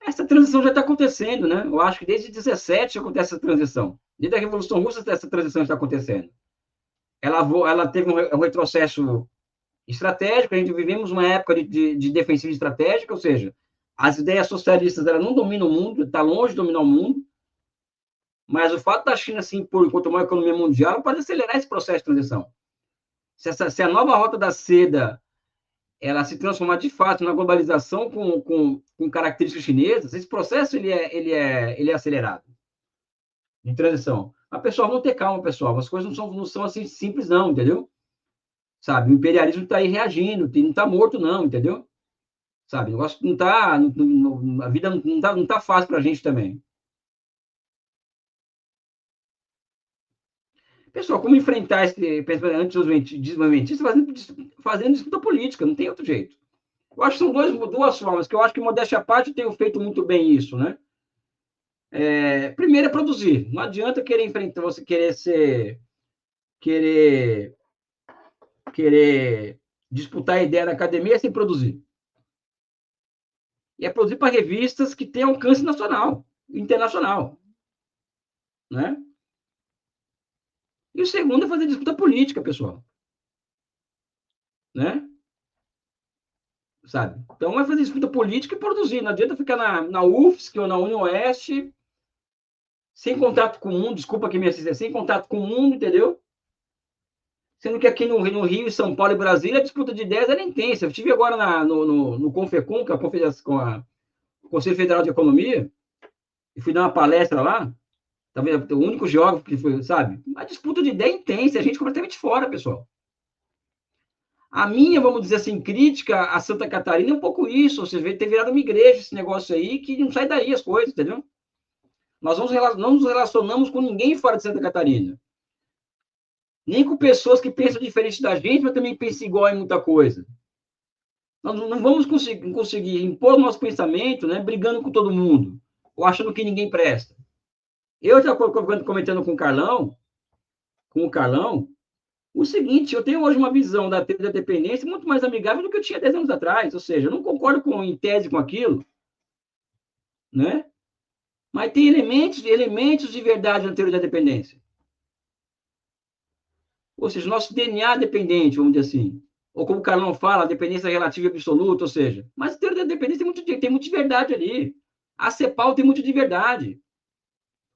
Essa transição já está acontecendo, né? Eu acho que desde 17 acontece essa transição. Desde a Revolução Russa essa transição está acontecendo. ela teve um retrocesso estratégico, a gente vivemos uma época de defensiva estratégica, ou seja, as ideias socialistas ela não dominam o mundo, está longe de dominar o mundo, mas o fato da China se impor enquanto uma economia mundial pode acelerar esse processo de transição. Se a nova rota da seda ela se transformar de fato na globalização com características chinesas, esse processo ele é acelerado de transição. Mas, pessoal, vamos ter calma, pessoal. As coisas não são assim simples, não, entendeu? Sabe, o imperialismo está aí reagindo, não está morto, não, entendeu? Sabe, o negócio não está. A vida não tá fácil para a gente também. Pessoal, como enfrentar esse pensamento anti-desenvolvimentista fazendo disputa política, não tem outro jeito. Eu acho que são duas formas, que eu acho que, modéstia à parte, eu tenho feito muito bem isso, né? Primeiro é produzir. Não adianta querer enfrentar, você querer disputar a ideia na academia sem produzir. E é produzir para revistas que têm alcance nacional, internacional, né? E o segundo é fazer disputa política, pessoal, né? Sabe? Então, é fazer disputa política e produzir. Não adianta ficar na UFSC ou na UniOeste sem contato com o mundo, desculpa que me assista, sem contato com o mundo, entendeu? Sendo que aqui no Rio, São Paulo e Brasília, a disputa de ideias era intensa. Eu estive agora no Confecom, que é a Confederação, o Conselho Federal de Economia, e fui dar uma palestra lá, talvez o único geógrafo que foi, sabe? A disputa de ideia intensa, a gente completamente fora, pessoal. A minha, vamos dizer assim, crítica a Santa Catarina é um pouco isso, ou seja, ter virado uma igreja esse negócio aí, que não sai daí as coisas, entendeu? Nós não nos relacionamos com ninguém fora de Santa Catarina. Nem com pessoas que pensam diferente da gente, mas também pensam igual em muita coisa. Nós não vamos conseguir impor o nosso pensamento, né, brigando com todo mundo, ou achando que ninguém presta. Eu já comentando com o Carlão, o seguinte, eu tenho hoje uma visão da teoria da dependência muito mais amigável do que eu tinha 10 anos atrás, ou seja, eu não concordo em tese com aquilo, né? Mas tem elementos de verdade na teoria da dependência. Ou seja, nosso DNA é dependente, vamos dizer assim. Ou como o Carlão fala, a dependência relativa e absoluta, ou seja, mas a teoria da dependência tem muito de verdade ali. A CEPAL tem muito de verdade.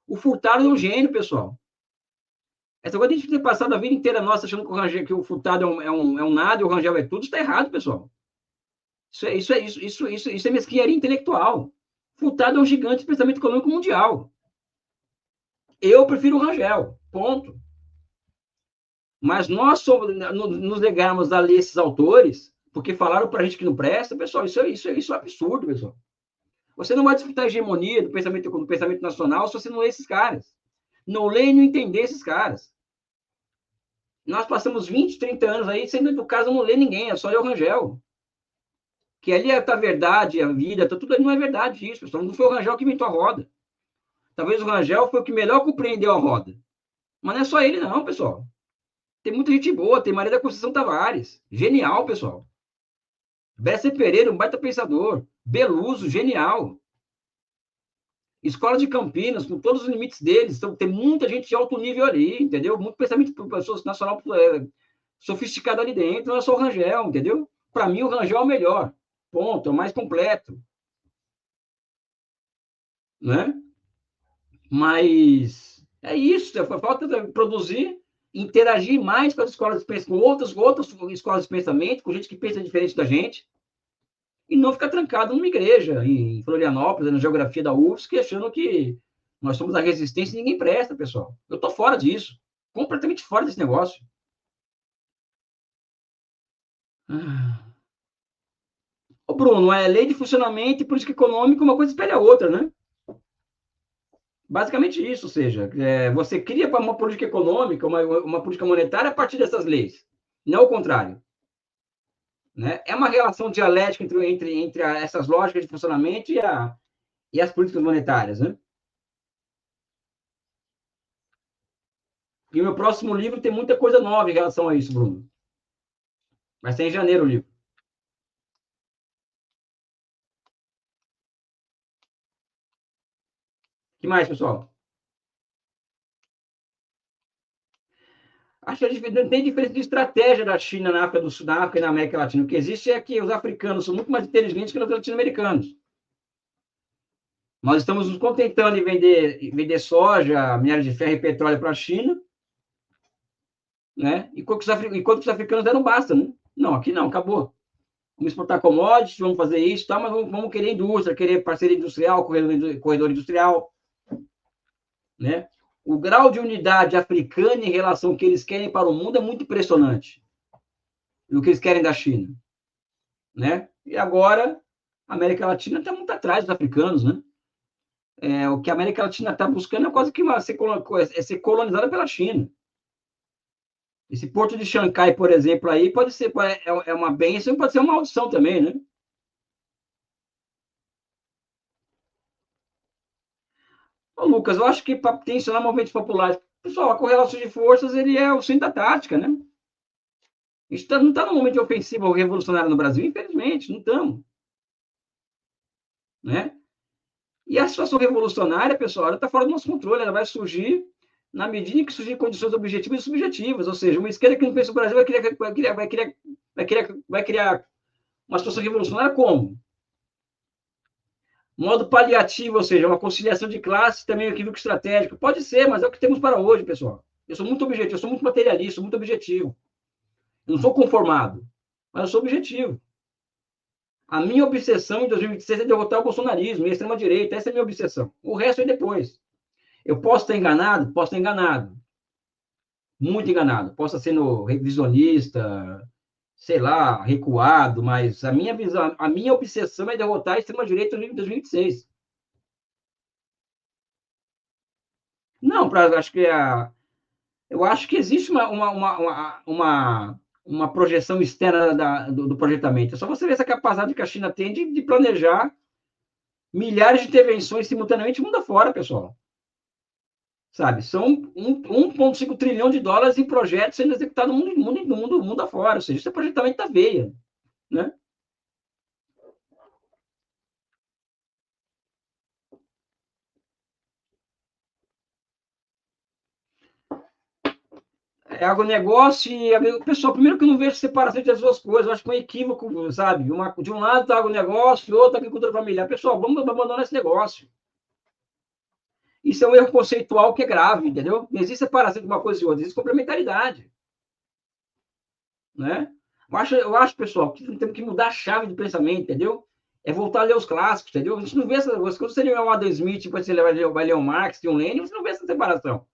O Furtado é um gênio, pessoal. Essa coisa de a gente ter passado a vida inteira nossa achando que o Furtado é um nada e o Rangel é tudo, está errado, pessoal. Isso é mesquinharia intelectual. Furtado é um gigante de pensamento econômico mundial. Eu prefiro o Rangel, ponto. Mas nós nos negarmos a ler esses autores, porque falaram para a gente que não presta, pessoal, isso é absurdo, pessoal. Você não vai disputar a hegemonia do pensamento nacional se você não lê esses caras. Não lê e não entender esses caras. Nós passamos 20, 30 anos aí sendo educados a não ler ninguém, é só ler o Rangel. Que ali está a verdade, a vida, tudo ali não é verdade isso, pessoal. Não foi o Rangel que inventou a roda. Talvez o Rangel foi o que melhor compreendeu a roda. Mas não é só ele, não, pessoal. Tem muita gente boa, tem Maria da Conceição Tavares. Genial, pessoal. Bessa Pereira, um baita pensador. Beluso, genial. Escola de Campinas, com todos os limites deles. Então, tem muita gente de alto nível ali, entendeu? Muito pensamento nacional sofisticado ali dentro. Não é só o Rangel, entendeu? Para mim, o Rangel é o melhor. Ponto, é o mais completo. Né? Mas é isso. Falta produzir, interagir mais com as escolas de pensamento, com outras escolas de pensamento, com gente que pensa diferente da gente. E não ficar trancado numa igreja em Florianópolis, na geografia da UFSC, achando que nós somos a resistência e ninguém presta, pessoal. Eu estou fora disso. Completamente fora desse negócio. Ô, Bruno, é lei de funcionamento e política econômica, uma coisa espelha a outra, né? Basicamente isso, ou seja, você cria uma política econômica, uma política monetária a partir dessas leis. Não o contrário. Né? É uma relação dialética entre essas lógicas de funcionamento e as políticas monetárias, né? E o meu próximo livro tem muita coisa nova em relação a isso, Bruno. Vai ser em janeiro o livro. O que mais, pessoal? Acho que não tem diferença de estratégia da China na África do Sul, na África e na América Latina. O que existe é que os africanos são muito mais inteligentes que os latino-americanos. Nós estamos nos contentando em vender soja, minério de ferro e petróleo para a China, né? Enquanto os africanos deram basta, né? Não, aqui não, acabou. Vamos exportar commodities, vamos fazer isso, tá? Mas vamos querer indústria, querer parceria industrial, corredor industrial, né? O grau de unidade africana em relação ao que eles querem para o mundo é muito impressionante. E o que eles querem da China, né? E agora, a América Latina está muito atrás dos africanos, né? O que a América Latina está buscando é quase que ser colonizada pela China. Esse porto de Xangai, por exemplo, aí pode ser uma bênção e pode ser uma maldição também, né? Ô, Lucas, eu acho que para tensionar movimentos populares, pessoal, a correlação de forças ele é o centro da tática, né? A gente não está num momento de ofensiva revolucionária no Brasil, infelizmente, não estamos. Né? E a situação revolucionária, pessoal, ela está fora do nosso controle, ela vai surgir na medida em que surgirem condições objetivas e subjetivas, ou seja, uma esquerda que não pensa no Brasil vai criar uma situação revolucionária como? Modo paliativo, ou seja, uma conciliação de classes, também um equívoco estratégico. Pode ser, mas é o que temos para hoje, pessoal. Eu sou muito objetivo, eu sou muito materialista, sou muito objetivo. Eu não sou conformado, mas eu sou objetivo. A minha obsessão em 2026 é derrotar o bolsonarismo e a extrema-direita. Essa é a minha obsessão. O resto é depois. Eu posso estar enganado? Posso estar enganado. Muito enganado. Posso estar sendo revisionista, sei lá, recuado, mas a minha visão, a minha obsessão é derrotar a extrema-direita em 2026. Não, eu acho que existe uma projeção externa do projetamento. É só você ver essa capacidade que a China tem de planejar milhares de intervenções simultaneamente mundo afora, pessoal. Sabe? São 1,5 trilhão de dólares em projetos sendo executados no mundo afora. Ou seja, isso é projetamento da veia. Né? É agronegócio e pessoal, primeiro que eu não vejo separação entre as duas coisas, eu acho que é um equívoco, sabe? De um lado está agronegócio, do outro agricultura familiar. Pessoal, vamos abandonar esse negócio. Isso é um erro conceitual que é grave, entendeu? Não existe separação de uma coisa e outra, existe complementaridade. Né? Eu acho, pessoal, que temos que mudar a chave do pensamento, entendeu? É voltar a ler os clássicos, entendeu? A gente não vê essas coisas. Quando você lê o Adam Smith, depois você vai ler o Marx, o Lenin, você não vê essa separação.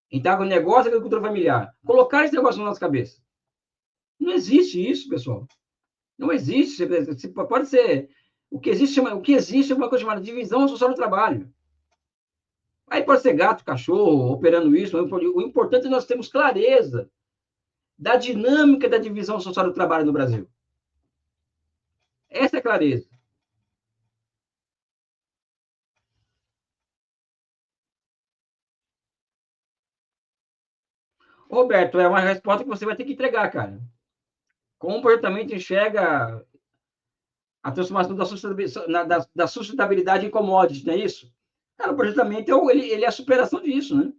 Então, o negócio é agricultura familiar. Colocar esse negócio na nossa cabeça. Não existe isso, pessoal. Não existe. Pode ser. O que existe é uma coisa chamada divisão social do trabalho. Aí pode ser gato, cachorro, operando isso. O importante é nós termos clareza da dinâmica da divisão social do trabalho no Brasil. Essa é a clareza. Roberto, é uma resposta que você vai ter que entregar, cara. Como o projetamento enxerga a transformação da sustentabilidade em commodities, não é isso? Cara, o projetamento ele é a superação disso, né?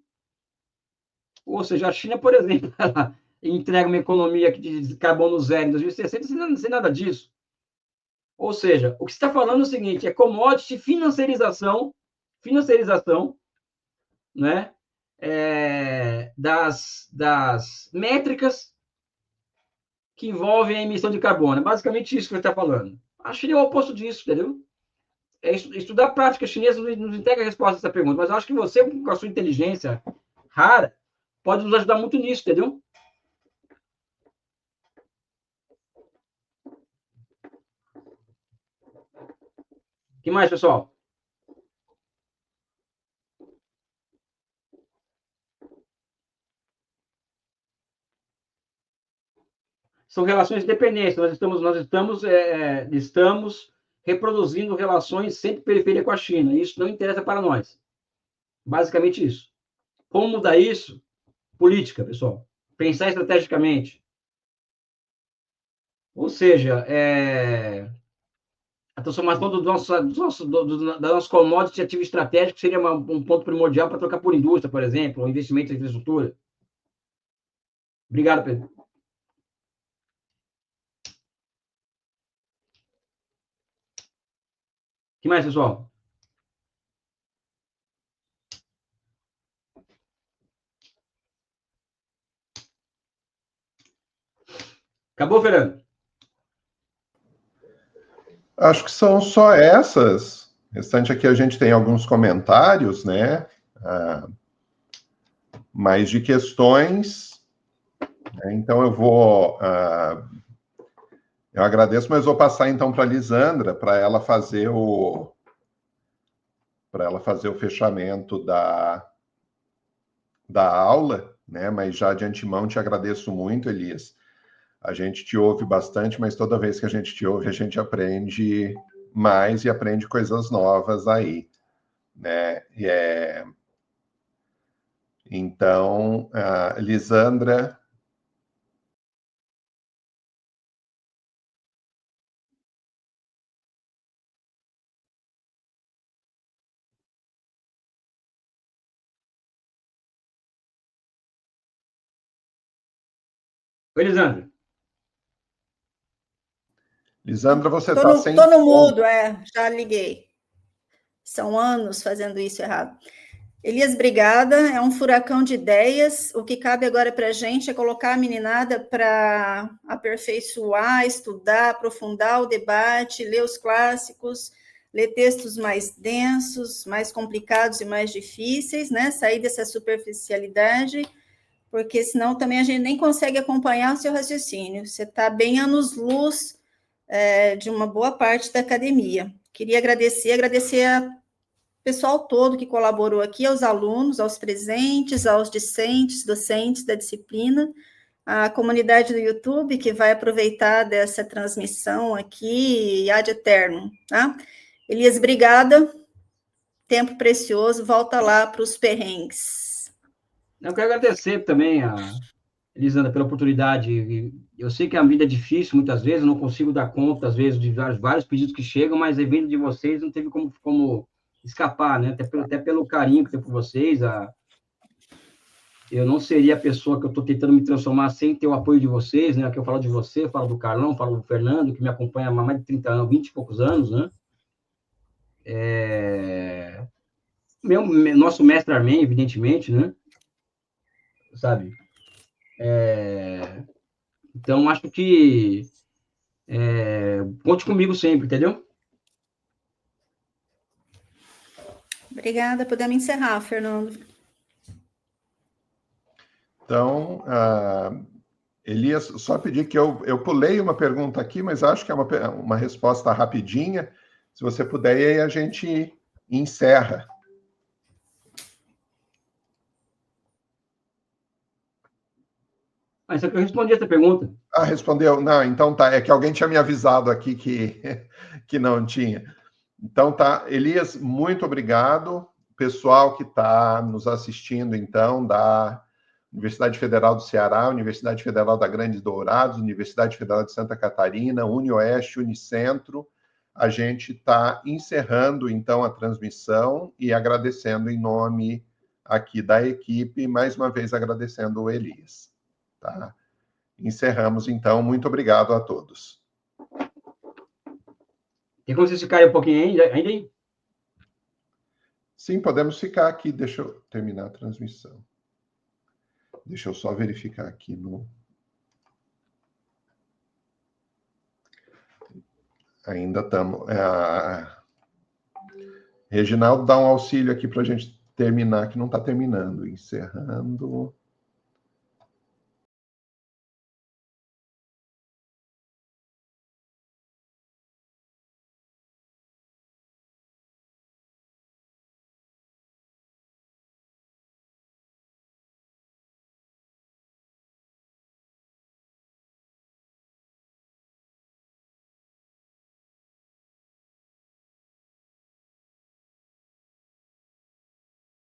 Ou seja, a China, por exemplo, ela entrega uma economia de carbono zero em 2060 sem nada disso. Ou seja, o que você está falando é o seguinte, é commodity financiarização, né? Das métricas que envolvem a emissão de carbono. É basicamente isso que você está falando. A China é o oposto disso, entendeu? Estudar a prática chinesa nos entrega a resposta a essa pergunta, mas eu acho que você, com a sua inteligência rara, pode nos ajudar muito nisso, entendeu? O que mais, pessoal? São relações dependentes. Nós estamos reproduzindo relações sempre periferia com a China. Isso não interessa para nós. Basicamente isso. Como mudar isso? Política, pessoal. Pensar estrategicamente. Ou seja, a transformação da nossa commodity ativo estratégico seria um ponto primordial para trocar por indústria, por exemplo, ou investimento em infraestrutura. Obrigado, Pedro. O que mais, pessoal? Acabou, Fernando? Acho que são só essas. O restante aqui a gente tem alguns comentários, né? Mais de questões. Né? Então eu agradeço, mas vou passar então para a Lisandra, para ela fazer o fechamento da aula, né? Mas já de antemão te agradeço muito, Elias. A gente te ouve bastante, mas toda vez que a gente te ouve, a gente aprende mais e aprende coisas novas aí, né? Então, Lisandra. Oi, Lisandra. Lisandra, você Tô está no, sem tô no som. mudo, já liguei. São anos fazendo isso errado. Elias, obrigada. É um furacão de ideias. O que cabe agora para a gente é colocar a meninada para aperfeiçoar, estudar, aprofundar o debate, ler os clássicos, ler textos mais densos, mais complicados e mais difíceis, né? Sair dessa superficialidade, porque senão também a gente nem consegue acompanhar o seu raciocínio. Você está bem anos-luz de uma boa parte da academia. Queria agradecer a pessoal todo que colaborou aqui, aos alunos, aos presentes, aos discentes, docentes da disciplina, a comunidade do YouTube, que vai aproveitar dessa transmissão aqui ad eternum, tá? Elias, obrigada, tempo precioso, volta lá para os perrengues. Eu quero agradecer também a Elisandra pela oportunidade. Eu sei que a vida é difícil muitas vezes, eu não consigo dar conta, às vezes, de vários pedidos que chegam, mas vindo de vocês não teve como escapar, né? Até pelo carinho que tem por vocês. Eu não seria a pessoa que eu estou tentando me transformar sem ter o apoio de vocês, né? Que eu falo de você, eu falo do Carlão, falo do Fernando, que me acompanha há mais de 30 anos, 20 e poucos anos, né? Nosso mestre Armen, evidentemente, né? Sabe? Então, acho que conte comigo sempre, entendeu? Obrigada, podemos encerrar, Fernando. Então, Elias, só pedir que eu pulei uma pergunta aqui, mas acho que é uma resposta rapidinha. Se você puder, aí a gente encerra. Isso aqui eu respondi essa pergunta. Respondeu? Não, então tá. É que alguém tinha me avisado aqui que não tinha. Então tá. Elias, muito obrigado. Pessoal que está nos assistindo, então, da Universidade Federal do Ceará, Universidade Federal da Grande Dourados, Universidade Federal de Santa Catarina, UniOeste, Unicentro, a gente está encerrando, então, a transmissão e agradecendo em nome aqui da equipe, mais uma vez agradecendo o Elias. Tá? Encerramos, então. Muito obrigado a todos. Tem como vocês ficarem um pouquinho ainda aí? Sim, podemos ficar aqui. Deixa eu terminar a transmissão. Deixa eu só verificar aqui no... Ainda estamos... Reginaldo, dá um auxílio aqui para a gente terminar, que não está terminando. Encerrando...